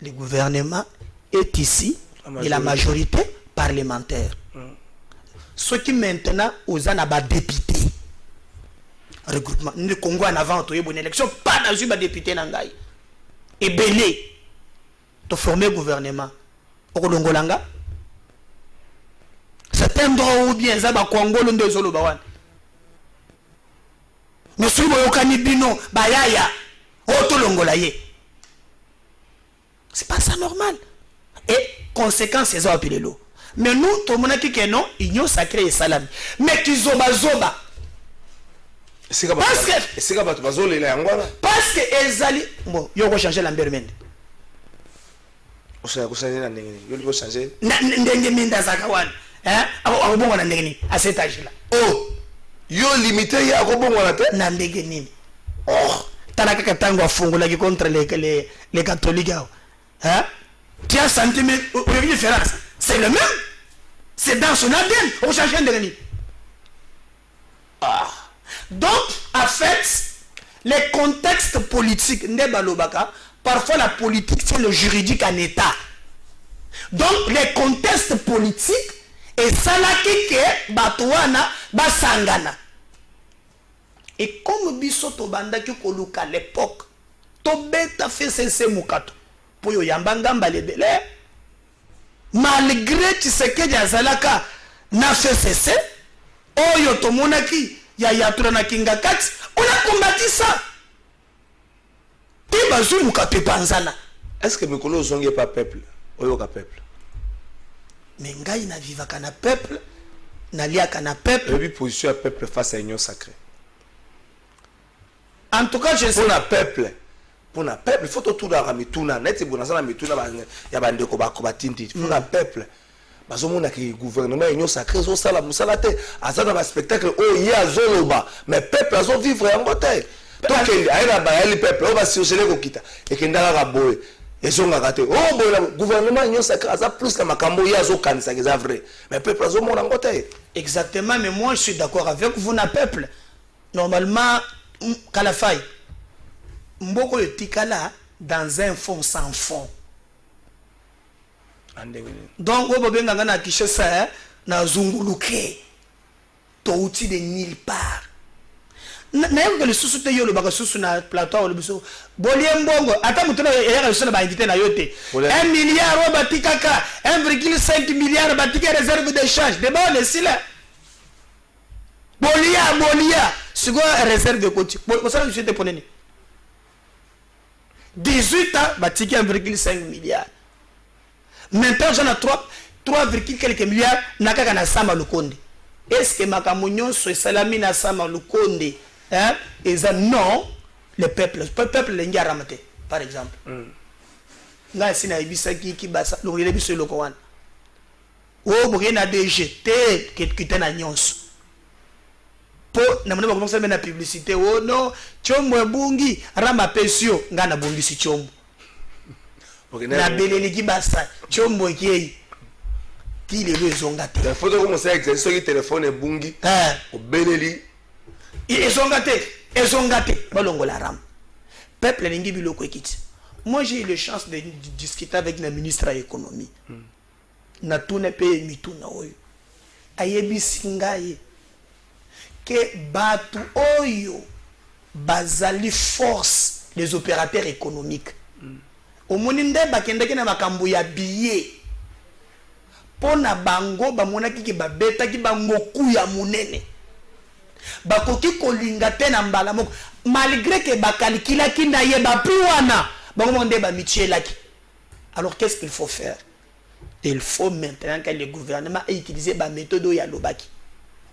B: le gouvernement est ici et la majorité parlementaire. Ce qui maintenant aux anaba députés. Regroupement. Le Congo en avant, il y a une élection, pas dans une député nangai. Et belé, de former gouvernement. Au Longolanga. C'est un droit ou bien ça va Congo l'onde solo bawan. Nous sommes au Kanibino, Bayaya, Oto Longolaye. C'est pas ça normal. Et conséquence c'est ça l'eau. Mais nous tout le monde qui est non union sacrée et salam mais qui zoba parce que ezali bon yo ko changer l'ambert mende
A: o changer na ndenge yo ko changer
B: ndenge mende zakawan abo bongo na ndenge ni à cet âge là
A: oh yo limité ya ko bongo na te
B: na ndenge nini oh tanaka katango afungola ki contre les catholiques hein. Tu as senti une différence. C'est le même. C'est dans son ADN. On change de donc, en fait, les contextes politiques, parfois la politique, c'est le juridique en état. Donc, les contextes politiques, et ça là qui est Batouana, Basangana. Et comme Bisoto Banda qui koluka à l'époque, Tobeta fait cesser Mukato. Pour yambangamba lebele malgré Tshisekedi azalaka na FCC oyo tomonaki ya yatura na kinga kati on a combattu ça tiba zumuka pe panzana.
A: Est-ce que mikolo zonge pas peuple oyo ka peuple
B: mais ngai na vivaka na peuple na liaka na peuple
A: et puis position à peuple face à union sacrée
B: en tout cas je sais
A: pour la peuple pour le peuple, il faut tout dans la mituna. Net c'est bon, dans la mituna, il y a bande de combattinti. Pour le peuple, parce que le gouvernement union sacrée, ils ont ça la moussalate. À ça dans le spectacle, oh il y a zoloba, mais peuple, ils ont vivre en bataille. Donc il y a le peuple, on va se chercher le kita et qu'il n'a pas boé. Ils ont raté. Oh le gouvernement union sacrée, ça plus la macambo, il y a zokan, ça c'est vrai. Mais peuple, ils ont mon en bataille.
B: Exactement, mais moi je suis d'accord avec vous, na peuple. Normalement, Kalafai. Mboko yotikala dans un fond sans fond. Donc on peut bien na Kinshasa na zunguluke to outil de nulle part. Na yo le susu te yo le baka susu na plateau le biso. Bolie mbongo ata mutuna ya so na ba invité na yote. 1 milliard o batikaka 1,5 milliard batika réserve d'échange. De bon le là. Bolia sigo réserve de côté. Bo ça je te poneni. 18 ans, bâti 1,5 milliard. Maintenant, j'en ai 3, quelques milliards, nakaka na sama lukonde. Est-ce que makamunyon so salami na sama lukonde, hein? Et ça non, le peuple l'engia ramate, par exemple. Nga sina ibisa ki basa, lo yele biso loko wana. O bogena DGT ki tena nyonso. po na mona bakomisa na publicité oh non chombo ebungi rama pesio nga na bungisi chombo na beleli ki basa chombo kiei ki le ezonga te
A: faut que commencer à exercer sur téléphone ebungi au beleli
B: ezonga te balongola ram peuple lingi biloko ekiti. Moi j'ai eu la chance de discuter avec le ministre de l'économie na tune pe mituna oyo ayebisi ngai que batu oyo bazali force les opérateurs économiques omoni nde bakendaki na makambo ya billet pona bango bamonaki ke babetaki bangoku ya munene bakoki kolinga te na mbala moko malgré que bakalikilaki na ye bapi wana bango nde bamitielaki. Alors qu'est-ce qu'il faut faire? Il faut maintenant que le gouvernement ait utilisé la méthode ya lobaki.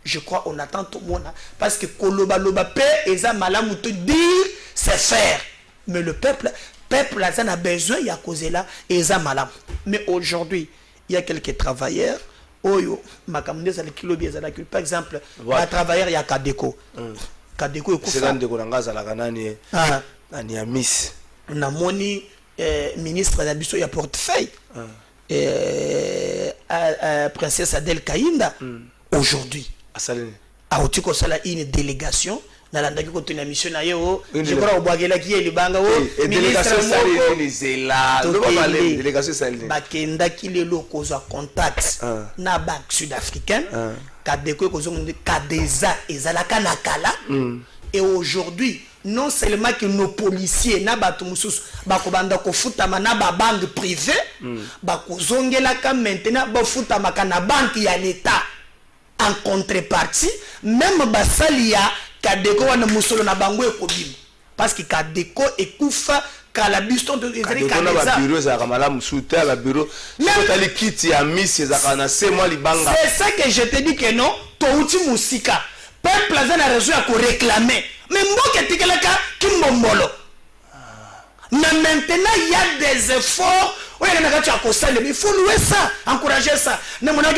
B: Je crois on attend tout le monde parce que koloba loba pe eza malamu te dire c'est faire, mais le peuple a besoin ya cause là eza malamu. Mais aujourd'hui il y a quelques travailleurs oyo makamde za kilobi za par exemple un travailleur ya Kadeko Kadeko
A: c'est dans de kolanga za la kanani nani ya miss
B: na moni ministre na biso ya portefeuille princesse Adèle Kainda aujourd'hui a otiko sala une délégation na landaki ko tuna mission na yo je crois obagela ki elibanga o
A: ministre moko zela lo ba le délégation sali
B: bakenda ki lelo kozwa contact na banque sud-africaine Kadeko kozonga Kadeza ezalaka na kala et aujourd'hui non seulement que nos policiers na bato mususu bakobanda kofutama na ba banque privée bakozongela ka maintenant bafutama kana banque ya l'état en contrepartie même basali ya Kadeko wana musolo na bango ekobima parce que Kadeko ekufa kala bisto de ezali
A: Kadeza bureau za kamala musuta la bureau totali kiti ya miss za kana c'est moi libanga.
B: C'est ça que je te dis que non to uti musika peuple a na raison à réclamer. Mais mboka tikelaka kimbombolo. Mais maintenant il y a des efforts. Oui, il faut louer ça, encourager ça. On a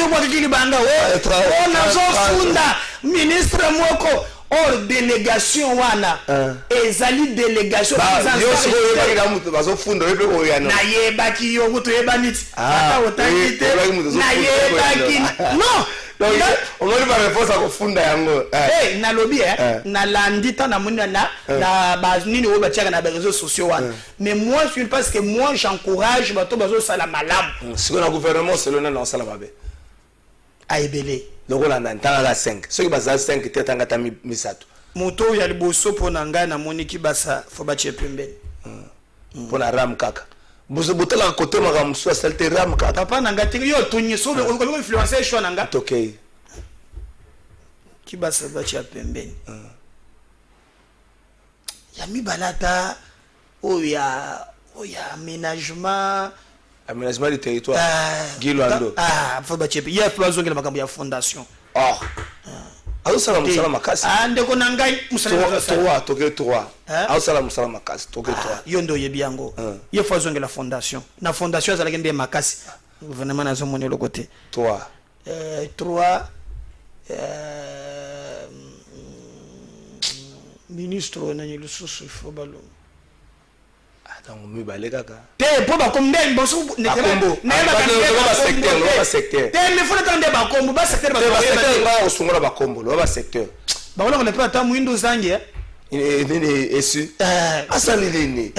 B: funda ministre Moko or délégation wana ezali délégation na yebaki yo kuto yebaniti ata otaki te na yebaki non
A: on va pas réponse à kofunda yango
B: na lobby na landita na mona na baznini o batiaka na réseaux sociaux wana mais moi je pense que moi j'encourage bato bazo sala malam
A: si on a gouvernement c'est le na sala babe
B: aibele
A: donc on a ntanga la 5 ceux qui basa 5 tetanga ta misato
B: moto ya liboso pona ngai na moniki basa fo batie pembeni
A: pona ram kaka buzo botela côté maka musu salte ram kaka
B: papa nanga tiki yo tonye so ko influencer show nanga
A: tokei
B: ki basa batie pembeni ya mi balata oya aménagement
A: du territoire Gilwando
B: faut batie il y a plus de makambo ya fondation
A: azo sala musala makasi
B: ndeko nangai musala
A: 3 azo sala musala makasi toke 3
B: yondo yebi yango ye faut zonge la fondation na fondation azala kembe makasi gouvernement nazo monelo le côté 3 ministre nani le soso faut balo
A: donc mi baleka ka
B: te po ba kombe boso ne
A: ba secteur
B: te me faut attendre ba kombo ba secteur
A: ba osongola ba kombo lo ba secteur
B: ba wala on peut attendre Windows zangi
A: nini esu asali nini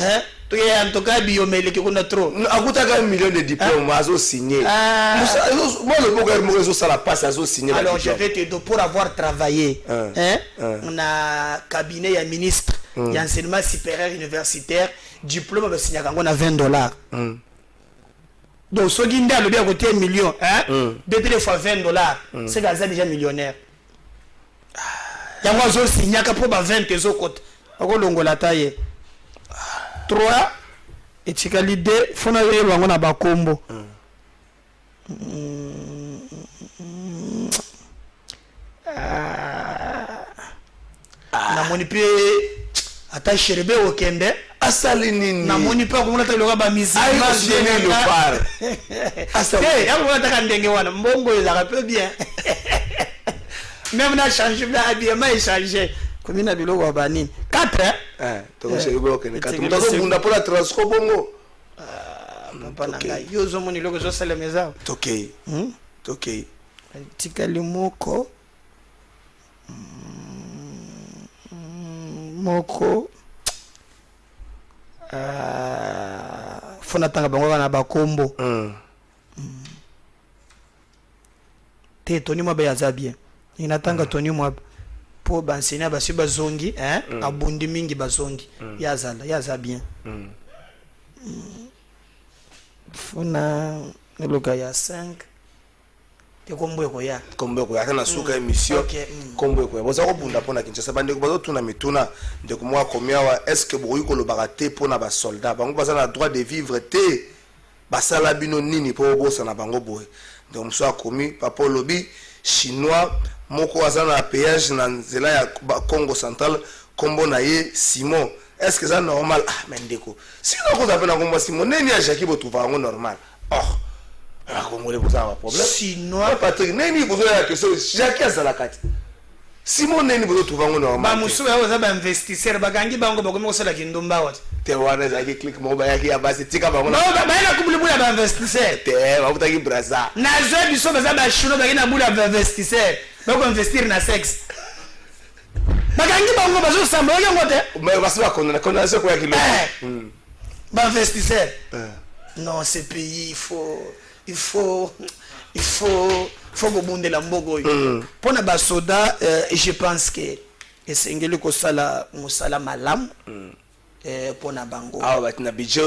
B: to ya ntoka biomele ki kuna trop
A: akutaka 1 million de diplômes azo signer moi le boga mo rezo sala passe azo signer.
B: Alors je vais te dire pour avoir travaillé on a cabinet ya ministre ya enseignement supérieur universitaire diplôme ba signer kango na $20 donc so ginde alo bien côté 1 million deux fois $20 c'est gaza déjà millionnaire yango zo signer ka pour ba 20 ezo côté akolongola taye 3 etikali 2 fona yelo yango na bakombo na moni pe ata sherebe okende
A: asali nini
B: na moni pe ko mona loka ba musique
A: ma le par
B: asali yango mona taka ndenge wana mbongo ezaka pe bien Même na changer l'habillement est changé. Combien de biloko banini? 4
A: hein? Donc c'est le bloc que 4. On doit bunda pour la transco bongo.
B: Papa nanga yo zo moni loko zo sala meza.
A: OK. OK.
B: Tika limoko. Moko. Fona tanga bango na ba kombo. Te Tony Mwabe yaza bien. Inatanga Tony Mwabe po bansenya basi bazongi abundi mingi bazongi yaza bien. Fona loka ya 5 te kombo ko ya
A: na suka émission kombo ko boza ko bunda pona Kinshasa bande ko bazo tuna mituna ndeko mwa komia wa est-ce que boyi ko lo bagate pona ba soldat bango baza na droit de vivre te basala bino nini po bosa na bango boy donc so akomi papa lobi chinois moko aza na péage na nzela ya Congo central kombo na ye Simon. Est-ce que ça normal? Mais ndeko sinon ko zapena kombo Simon neni ya Jackie bo trouva ngo normal. Congolais pour ça un problème.
B: Chinois
A: Patrick neni bozo ya question Jackie azala kati. Simon neni bozo trouva ngo normal.
B: Ba musu ya oza ba investisseur bagangi bango bakomi kosala kindomba wati.
A: Te wana zaki click mo ba yaki ya basi tika bango.
B: Non ba na kubuli bula ba investisseur.
A: Te ba butaki braza.
B: Na zo biso baza ba chino ba na bula ba investisseur. Ba ko investir na sexe. Bagangi bango bazo samba yango te.
A: Mais basi ba kona se ko ya kilo.
B: Ba investisseur. Non, ce pays il faut bobonde la mbogo. Pour na ba soda je pense que esengeli ko sala musala malam. Pour na bango.
A: Ah bah na budget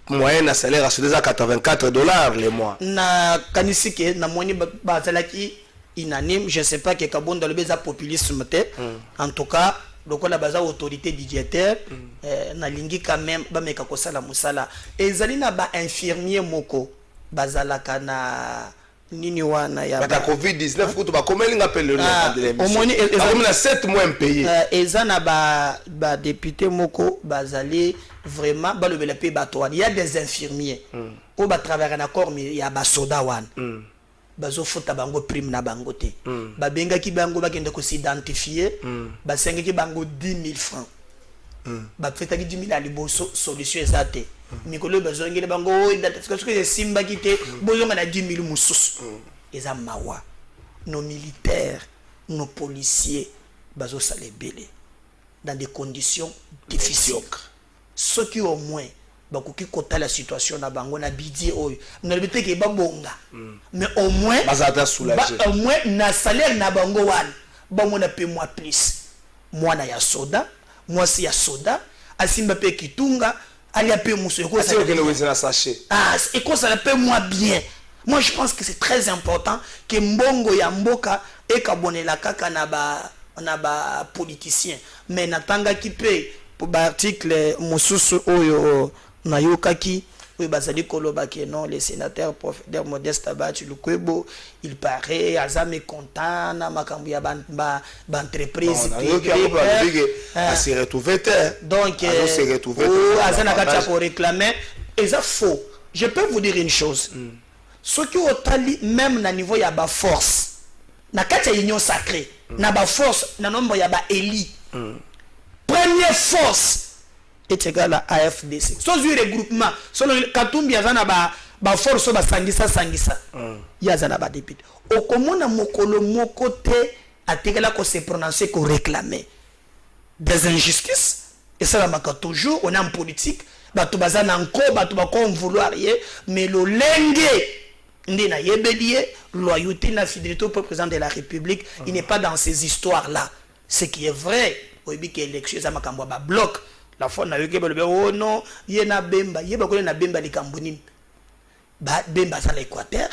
A: moyen na salaire à $84 le mois.
B: Na kanisi ke na moni ba zalaki inanime, je sais pas que Kabonda le beza populisme te. En tout cas, donc la baza autorité budgétaire na lingi quand même ba meka ko sala musala. Ezali na ba infirmier moko bazalaka na nini wana ya
A: ba COVID-19 kutu ba komeli ngapele le temps de l'émission. On a 7 mois impayés.
B: Ezana ba député moko bazali vraiment ba le payer bato. Il y a des infirmiers au ba travailler en accord mais il y a ba soda wana. Bazo fota bango prime na bango te. Ba benga ki bango ba kende ko s'identifier, ba senga ki bango 10 000 francs. Ba feta ki 10 000 aliboso solution ezate. Mikolo bazo ngele bango identification que simba ki te bozo na 10 000 mususu. Eza mawa. Nos militaires, nos policiers bazo salebele dans des conditions difficiles. Ceux qui au moins bakoki kota la situation na bango na bidi oyo na lebete ke babonga mais au moins
A: bazata soulager
B: au moins na salaire na bango wana bango na paie moi plus mwana ya soda mwasi ya soda asimba pe kitunga ali a paie muso ko
A: ça sachet
B: et ko ça paie moi bien. Moi je pense que c'est très important que mbongo ya mboka e kabonela kaka na ba politicien mais natanga ki pe pour ba article mususu oyo na yokaki oui bazali koloba ke non les sénateurs professeur Modeste Abati Lukwebo il paraît azame content na makambu ya ba entreprise
A: se retrouver
B: donc
A: se retrouver
B: azana kacha pour réclamer et ça faux. Je peux vous dire une chose ce qui otali même na niveau ya ba force na kacha union sacrée na ba force na nombre ya ba eli première force est égal à AFDC. Sans du regroupement, selon Katumbi yazana ba force ba sangisa. Yazana ba député. Au komona mokolo mokote atekala ko se prononcer ko réclamer des injustices et ça la maka toujours on est en politique bato bazana encore bato ba ko vouloir mais le lenge ndina yebelie loyauté na fidélité au président de la République, il n'est pas dans ces histoires là. Ce qui est vrai, oui que élection ça makambo ba bloc. La fois na yoke balobe oh non yena bemba yeba ko na bemba likambo nini ba bemba ça l'Équateur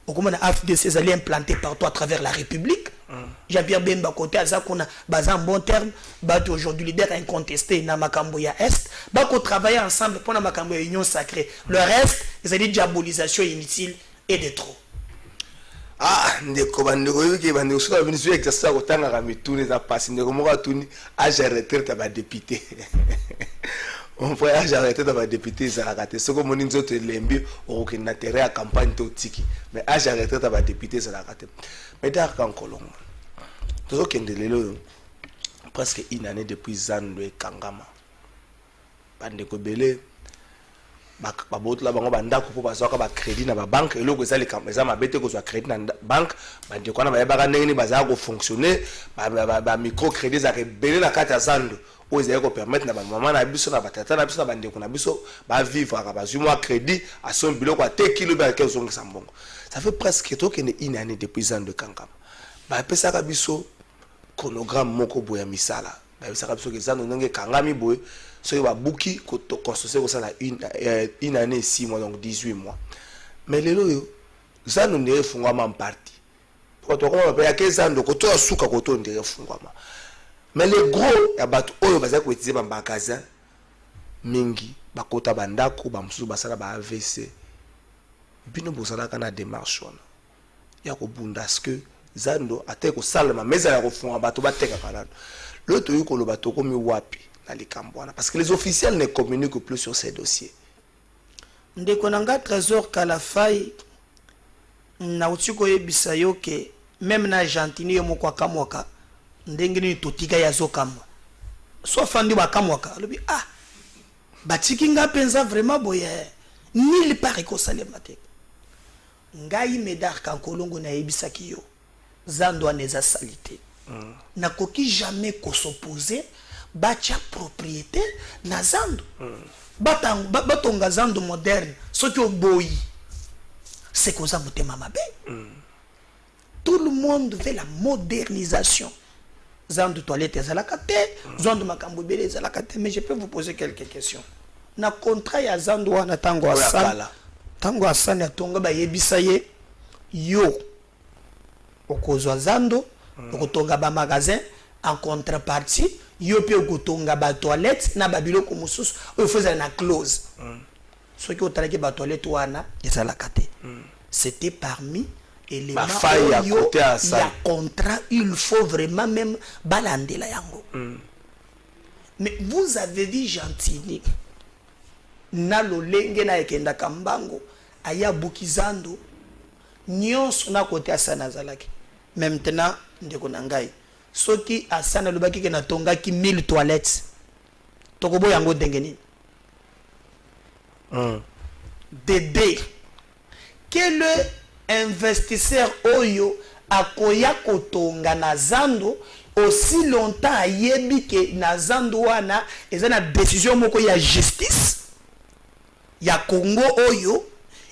B: au comment la AFDC allait implanter partout à travers la République. Jean-Pierre Bemba côté aza kona baza en bon terme ba aujourd'hui leader incontesté na makambo ya est ba ko travailler ensemble pour na makambo ya union sacrée. Le reste c'est des diabolisation inutile et de trop.
A: Ndeko bandeko yoki bandeko soka venu sur exercice ko tanga ka mitune za passe ndeko moko atuni âge retraite ba député. On peut âge retraite ba député za rakate soko moni nzoto lembi o ko na terrain à campagne to tiki mais âge retraite ba député za rakate. Mais dar kan kolongo. Tout ce presque une année depuis Zando et Kangama. Bandeko belé. Babot la bango bandako po bazoka ba crédit na ba banque et loko ezali kameza mabete ko zo crédit na banque bandeko na ba yebaka ndenge ni baza ko fonctionner ba micro crédit za rebele na kati ya Zando o ezali ko permettre na ba maman na biso na batata na biso na bandeko na biso ba vivre ka ba zuma crédit à son biloko a te kilo ba ke zonga sambongo. Ça fait presque une année depuis Zando Kangama. Ba pesa ka biso chronogramme moko boya misala. Ba pesa ka biso ke Zando ndenge kangami boye. So il va bouki construire ça une année 6 mois donc 18 mois. Mais les lois ça nous ne fungama en partie. Pour toi comment on que ça donc toi souka koto ndere fungama. Mais les gros ya bato oyo baza ko utiliser ba magasin mingi bakota bandako ba mususu basala ba AVC. Bino bosala kana démarche wana. Ya ko bunda parce que Zando ate ko salama meza ya ko funga bato bateka kana. L'autre yuko lo bato ko mi wapi. Parce que les officiels ne communiquent plus sur ces dossiers.
B: Ndekonanga trésor Kalafai na utiko yebisa yo ke même na Argentine yo moko akamwaka ndenge ni totika ya zokamba. So fandi bakamwaka lobi ah batiki nga penza vraiment boye nil part ko salema te. Ngai medar kankolongo na yebisa ki yo Zando aneza salite. Na koki jamais ko s'opposer bacha propriété na Zando batonga Zando moderne soki oboyi c'est que ça mutema mabe. Tout le monde veut la modernisation. Zando toilette za la kate Zando makambo bele za la kate. Mais je peux vous poser quelques questions. Na contrat ya Zando wana tango asana ya tonga ba yebisa ye yo okozwa Zando okotonga ba magasin en contrepartie yo pe okotonga ba toilette na ba biloko mususu o faisait na clause ce qui otalaki ba toilette wana ezala kate. C'était parmi éléments il y a contrat, il faut vraiment même balandela yango. Mais vous avez dit gentili na lolenge na ekenda kambango aya bukizando nyonso na kote asana zalaki. Maintenant ndeko na ngai soki asana lobaki ke na tongaki 1000 toilettes tokobo yango dengeni Dédé quel investisseur oyo akoya kotonga na Zando aussi longtemps ayebi ke na Zando wana eza na décision moko ya justice ya Congo oyo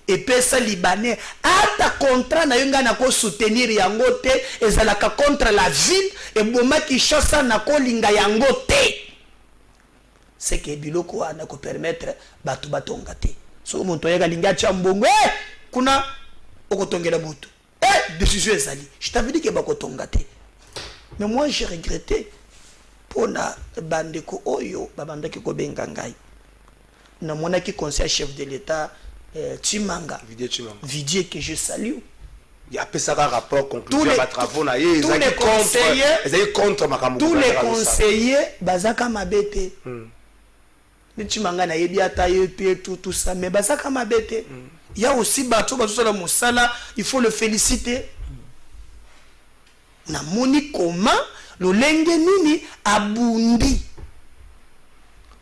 B: epesa libanais ata contrat na yonga na ko soutenir yango te ezalaka contre la ville et bomaki chosa na ko linga yango te c'est que biloko wana ko permettre batu batonga te so monto yega linga cha mbongo kuna okotongela moto décision ezali je t'avais dit que bakotonga te. Mais moi j'ai regretté pona bandeko oyo babandaki ko benga ngai na monaki conseiller chef de l'état Chimanga Vidier que je salue.
A: Il y a un rapport conclusion à travaux na ye
B: tous les conseillers
A: contre makambo.
B: Tous les conseillers bazaka mabete. Le Chimanga na yebi ata yepi tout ça mais bazaka mabete. Il y a aussi bato bazosala mosala, il faut le féliciter. Na moni comment le lenge nini abundi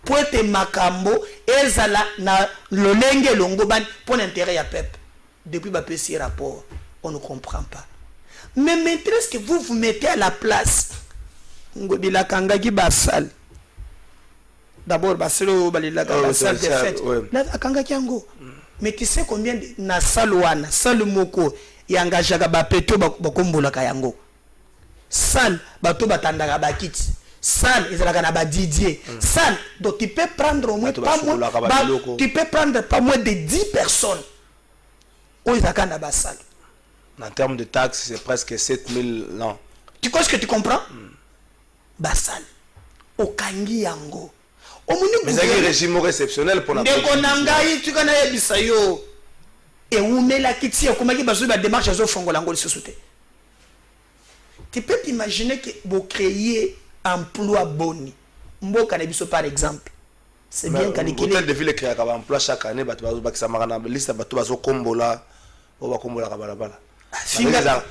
B: poete makambo ezala na lolenge longo ban pour l'intérêt ya peuple. Depuis ba petit rapport on ne comprend pas. Mais maintenant est-ce que vous vous mettez à la place ngobila kangaki basal d'abord baselo balila basal de fête là kangaki yango. Mais tu sais combien na salwana sal moko yangajaka ba peto bakombola kayango sal bato batandaka bakiti sal ezalaka na ba Didier sal donc tu peux prendre au moins pas moins tu peux prendre pas moins de 10 personnes au ezalaka na ba sal.
A: En termes de taxes c'est presque 7000 non.
B: Tu crois ce que tu comprends? Ba sal okangi yango
A: mais c'est un régime exceptionnel pour la
B: ndeko nangai tu kana yebisa yo et umela kiti okomaki bazo ba démarche azo fongola ngoli sosute. Tu peux t'imaginer que vous créez emploi boni. Mboka na biso par exemple. C'est bien calculé.
A: L'hôtel de ville crée un emploi chaque année, batu bazo bakisa marana liste batu bazo kombola, o ba kombola ka balabala.
B: Finga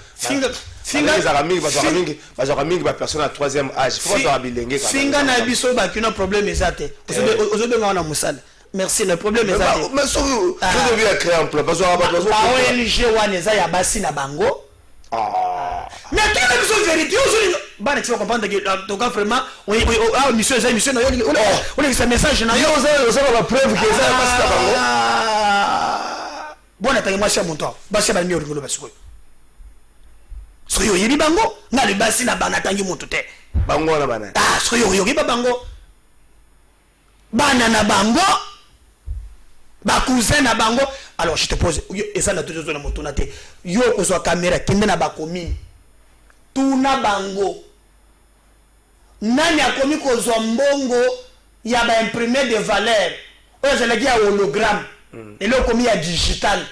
A: personne à troisième âge.
B: Finga na biso ba kino problème ezate. Ozobe ngana musala. Merci, le problème est ça.
A: Mais si vous devez créer un plan, parce que
B: ONG wana eza ya basi na bango. Mais tu as besoin de vérité. Bah, tu vas comprendre que donc vraiment, monsieur, on a un message na yo, on a preuve que ça basi na bango. Bon, attends, moi c'est mon temps. Basi ba mi origolo basi ko. Soyo yiri bango, na le basi na bana tangi mutu te.
A: Bango na bana.
B: Soyo yogi ba bango. Bana na bango. Ba cousin na bango. Alors je te pose, eza na toujours na moto na te. Yo kozwa caméra kende na ba commune. Tuna bango. Nani akomi kozwa mbongo ya ba imprimé de valeur. Oyo zelaki ya hologramme. Ele okomi ya digital.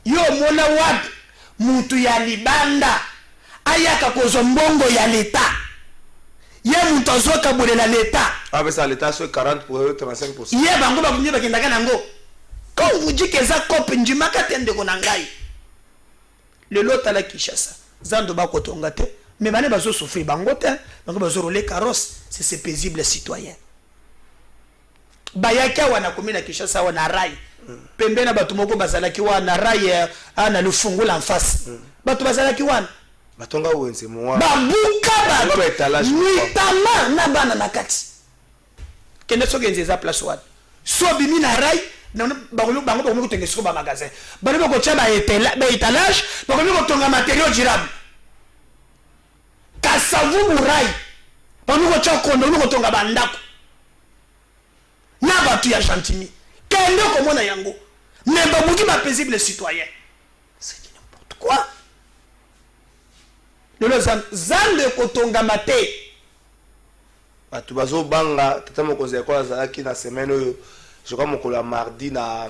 B: Yo mona wapi mutu ya libanda ayaka kozwa mbongo ya l'État. Ye mutu azoka bolela l'État.
A: Ah mais ça l'État sur 40 pour 35%.
B: Ye bango ba kunye bakendaka nango. Quand vous dites que ça copie ndimaka tende konangai. Le lot à la Kinshasa. Zando ba kotonga te, mais bane bazo souffrir bango te, bango bazo rouler carrosse, c'est ces paisibles citoyens. Bayaka wana komina Kinshasa wana rai. Pembe na batu moko bazalaki wana rai ana lufungu la en face. Batu bazalaki wana.
A: Batonga wenze mwa.
B: Babuka ba. Nitama na bana nakati. Kende so genze za place wana. So bimi na rai. Bango bango tenga siko ba magasin. Bango ko tcha ba étalage, bango ko tonga matériaux durables. Kasavu murai. Bango ko tcha kondo ko tonga bandako. Na batu ya Chantimi. Kende ko mona yango. Mais babuki ba paisible citoyen. C'est n'importe quoi. Le zande ko tonga maté.
A: Batu bazo banga tata mo konze ko azalaki na semaine je crois mon collègue mardi na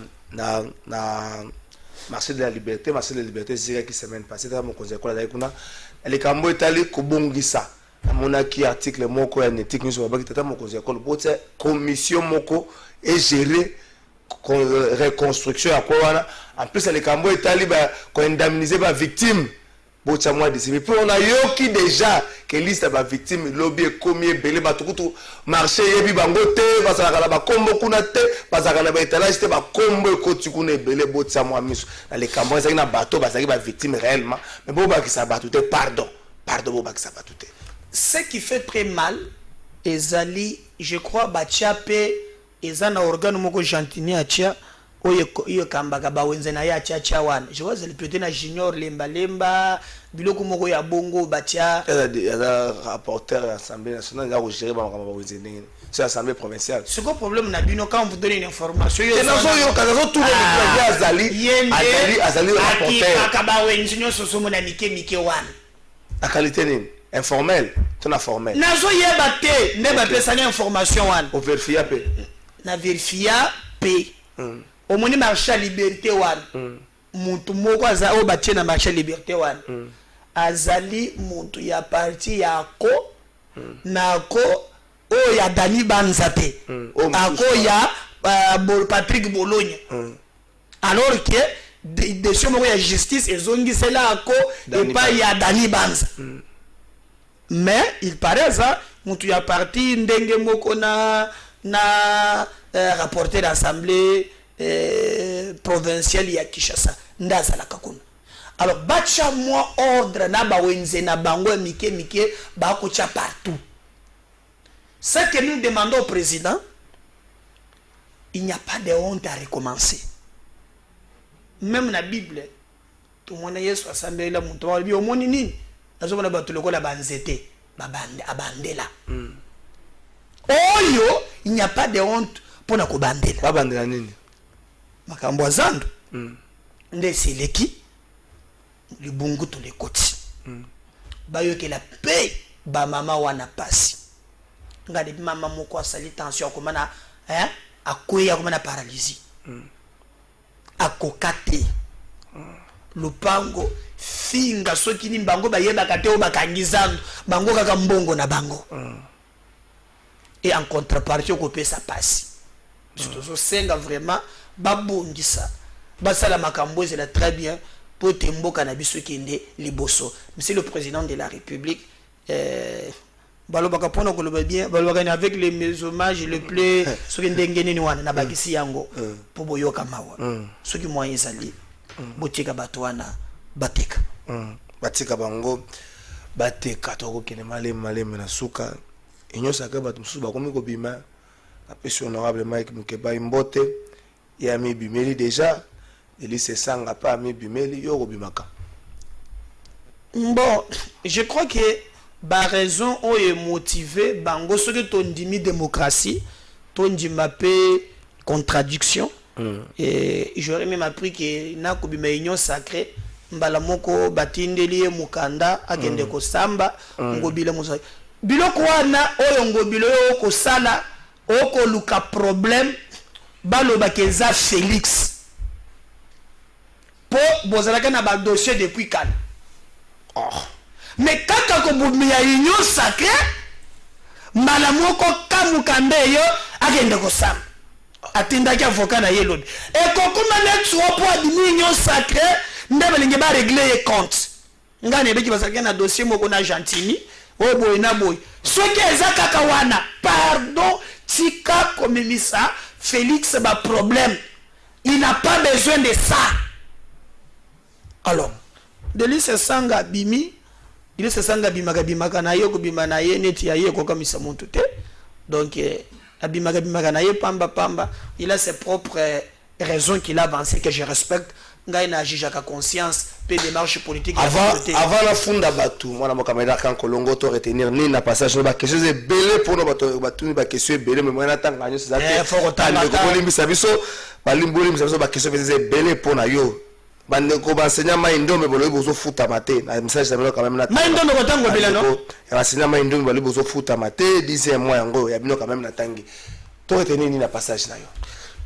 A: marché de la liberté c'est qui semaine passée dans mon conseil quoi là kuna les cambo itali kobongisa amona ki article moko ya netique nous va ba tata mon conseil quoi bote commission moko et gérer reconstruction ya quoi wana en plus les cambo itali ba ko indemniser ba victime bocha moi d'ici mais puis on a yoki déjà que liste ba victime lobby combien belé batukutu marché yebi bango te basaka na ba kombo kuna te basaka na ba étalage te ba kombo ekoti kuna belé bocha moi miso na les cambo ça na bateau basaki ba victime réellement mais bo ba ki sa batu te pardon bo ba ki sa batu te
B: ce qui fait très mal ezali je crois ba chiape ezana organe moko gentini atia oyo kambaka bawenze na ya cha wana je vois le peut-être na junior lemba biloko moko ya bongo batia
A: ya rapporteur à l'Assemblée nationale ya gérer ba bawenze ndenge c'est l'Assemblée provinciale
B: c'est quoi problème na bino quand vous donnez une information
A: yo kazo tout le azali rapporteur
B: akabawenze nyoso somo na mike wana
A: la qualité nini informel tona formel
B: nazo yeba te ne ba pesa information wana
A: o verifia pe
B: na verifia pe au moni marché liberté wana mutu moko aza o batie na marché liberté wana azali mutu ya parti yako nako o ya Dani Banzate ako ya Patrick Bologne alors que décision moko ya justice ezongisela ako et pas ya Dani Banza mais il paraît ça mutu ya parti ndenge moko na rapporteur d'assemblée provincial ya Kinshasa ndazala kakuna alors bacha moi ordre na bawenze na bango mike ba ko cha partout ce que nous demandons au président il n'y a pas de honte à recommencer même na Bible tout monde Yesu asambela muntu wa bi omoni nini nazo na batu lokola banzete babande abandela oyo il n'y a pas de honte pour na ko bandela
A: babandela nini
B: makambo azando nde seleki libungu to lekoti bayo ke la paix ba mama wana pasi ngade mama moko asali tension komana akoya komana paralysie akokate lupango finga soki ni bango bayeba kate o bakangizando bango kaka mbongo na bango et en contrepartie ko pesa pasi surtout senga vraiment babongisa basala makambo ezela très bien pour temboka na biso kende liboso. Monsieur le président de la République, balobaka pona koloba bien, balobaka avec les hommages le plus soki ndenge nini wana na bakisi yango pour boyoka mawa. Soki moyen ezali botika bato wana bateka.
A: Batika bango bateka to ko kene malem na suka. Inyo saka bato musu bakomi ko bima. Apesi honorable Mike Mukeba Imbote ya mi bimeli déjà. Elise Sanga pas mi bimeli yo ko bimaka.
B: Bon, je crois que la raison est motivée bango ce que ton dimi démocratie, ton dima contradiction. Et j'aurais même appris que na ko bima union sacrée mbala moko batindeli mukanda agende ko samba ngobile musa. Biloko wana oyo ngobile yo ko sala oko luka problème baloba keza Félix. Po bozalaka na ba dossier depuis quand. Mais quand on a une union sacrée, malamoko kamukande yo agende ko sam. Atinda ki avocat na yelod. Et kokuma net so po adimi union sacrée, ndaba linge ba régler les comptes. Ngane beki basaka na dossier moko na Argentine, o boy na boy. Ce qui est kaka wana, pardon, tika komimisa, Félix ba problème. Il n'a pas besoin de ça. Alors, Delice Sanga bimi, Delice Sanga bimaka na yo ko bima na ye neti ya ye ko kamisa muntu te. Donc abimaka na ye pamba, il a ses propres raisons qu'il a avancé que je respecte. Ngai na jijaka conscience pe démarche politique
A: avant la funda batu mwana mokameda kan kolongo to retenir ni na passage ba question c'est belé pour no batu ba question belé mais moi na tanga nyo c'est ça
B: faut retanga
A: limbisa biso limbisa biso ba question c'est belé pour na yo bande ko ba enseignant maindo me bolo bozo futa maté na message ça quand même na
B: maindo no kotango bila no
A: enseignant maindo me bolo bozo futa maté 10e mois yango ya bino quand même na tangi to retenir ni na passage na yo.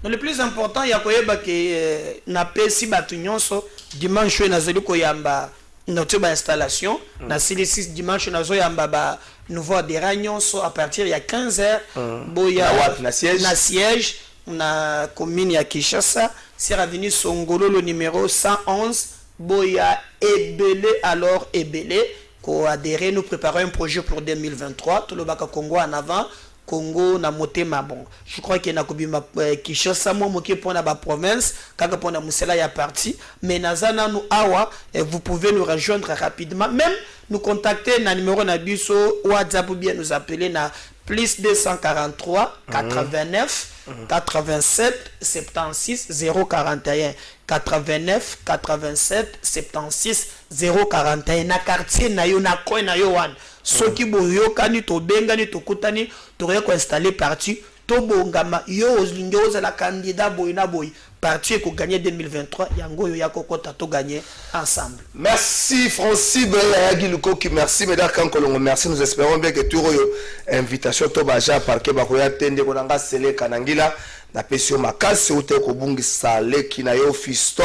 B: Mais le plus important, il y a que na pesi batu nyonso dimanche na zeli ko yamba notre installation na 6 dimanche na zo yamba ba nouveau adhérent nyonso à partir il y a 15h boya
A: na
B: siège na commune ya Kinshasa c'est avenue Songolo le numéro 111 boya ebele alors ebele ko adhérer nous préparons un projet pour 2023 tout le baka Congo en avant Congo na motema bon je crois que na kobima Kinshasa mo moké pour na ba province kaka pour na musela ya parti mais nazana nous awa vous pouvez nous rejoindre rapidement même nous contacter na numéro na biso WhatsApp ou bien nous appeler na plus 243 89 87 76 041 89 87 76 041 na quartier na yo na coin na yo wan soki boyokani to bengani to kutani to ko installer parti to bongama yo olingo la candidat boyina boy parti ko gagner 2023 yango yo ya kokota to gagner ensemble.
A: Merci Francis Belayagi Lukoki, merci mesdames Kankolongo, merci, nous espérons bien que tu yo invitation to baja parquet bakoya tende ko nanga sele kanangila na pesio makasi ute ko bungi sale kina yo fisto.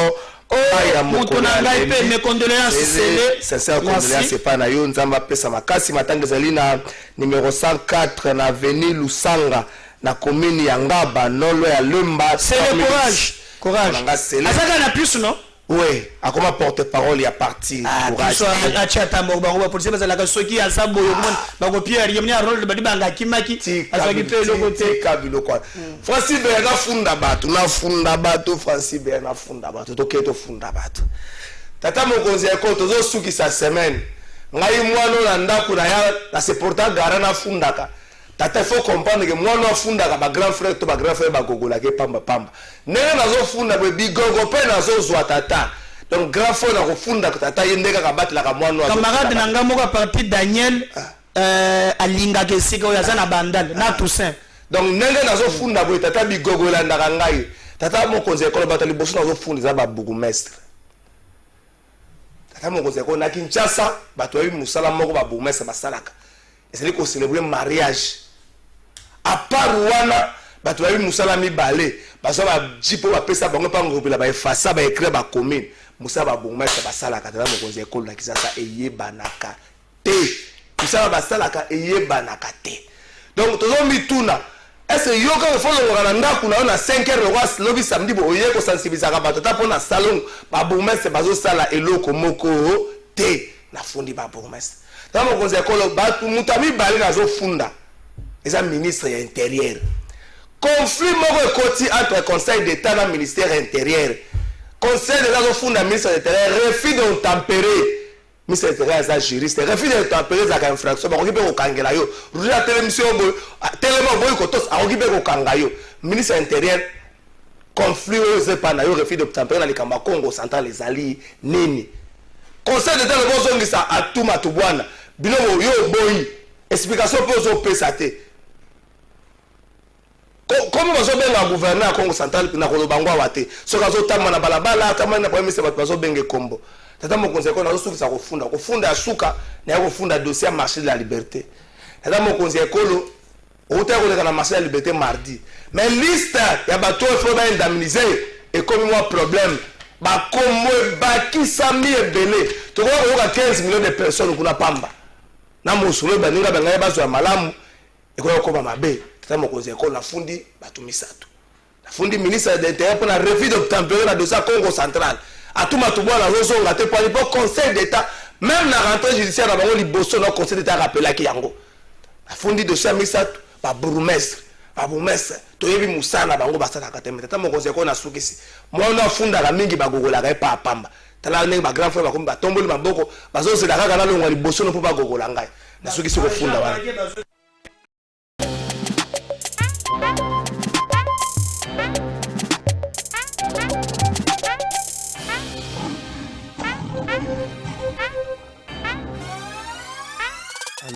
B: Mutu na ngai pe mes condoléances sele.
A: Sincère condoléances c'est pas na yo nzamba pesa makasi matanga zali na numéro 104 na avenue Lusanga na commune ya Ngaba nolo ya Lemba.
B: C'est le courage. Azaka na plus non?
A: Oui, à comment porte-parole y a parti
B: courage. Ah chata mo bango police bazala ka soki azabo yo mon bango Pierre yemni a rôle de banga kimaki azaki pe le côté
A: kabilo kwa. Francis Bena funda batu na funda batu Francis Bena funda batu to keto funda batu. Tata mo konzi ya ko tozo suki sa semaine. Ngai mwano na ndaku na ya na se porta gara na funda ka. Tata faut comprendre que moi no funda ka ba grand frère to ba grand frère ba gogola ke pamba nene nazo funda be bigogo pe nazo zwa tata donc grand frère na ko funda ka tata yendeka ka batla ka moi no
B: camarade na ngamo ka parti Daniel alinga ke sika oya za na bandal na Toussaint
A: donc nene nazo funda be tata bigogo la ndaka ngai tata mo konze ko batali bosu nazo funda za ba bourgmestre tata mo konze ko na Kinshasa bato yi musala moko ba bourgmestre basalaka c'est ko célébrer mariage à part wana bato bayi musala mibale baso ba jipo ba pesa bango pa ngobela ba efasa ba écrire ba commune musala ba bongmestre basala ka tala mokonzi école na Kinshasa eyebanaka te musala basala ka eyebanaka te donc tozo mituna est-ce que yo quand faut le randa kuna na 5 heures roi lobby samedi bo oye ko sensibiliser ka batata pour na salon ba bourgmestre bazo sala eloko moko te na fundi ba bourgmestre dans mon conseil ko ba mutami bali na zo funda les ministres intérieur conflit moko ekoti entre conseil d'état na ministère intérieur conseil d'état zo funda ministre intérieur refus de tempérer ministre intérieur za juriste refus de tempérer za infraction ba ko kibe ko kangela yo rula télévision bo tellement boy ko tos a ko kibe ko kanga yo ministre intérieur conflit aux pas na yo refus de tempérer na likamba Congo central les alliés nini conseil d'état le bozongisa atuma tubwana bino yo boy explication pour zo pesate comme bazo benga gouverneur Congo central na ko bangwa wate so kazo tama na balabala tama na premier ministre bazo benge kombo tata mo conseil ko na zo sukisa kufunda ya suka na kufunda dossier marché de la liberté tata mo conseil ko lo ota ko na marché de la liberté mardi mais liste ya bato faut ba indemniser et comme moi problème ba comme ba ki sami ebele to ko 15 millions de personnes kuna pamba na mo solo ba ninga ba ngai bazo ya malamu e ko ba mabe tata mo conseil ko na fundi bato misato na fundi ministre de l'intérieur pour la refus d'obtempérer la dossier Congo central atuma tubona rozonga te pour conseil d'état même la rentrée judiciaire na bango liboso na conseil d'état rappela ki yango na fundi dossier misato ba bourgmestre to yebi musana bango basala kateme tata mo conseil ko na sukisi mo na funda la mingi bagogola ka pa pamba tala ne ba grand frère ba ko ba tomboli maboko bazo se la kaka na longo liboso no po bagogola ngai na sukisi ko funda wana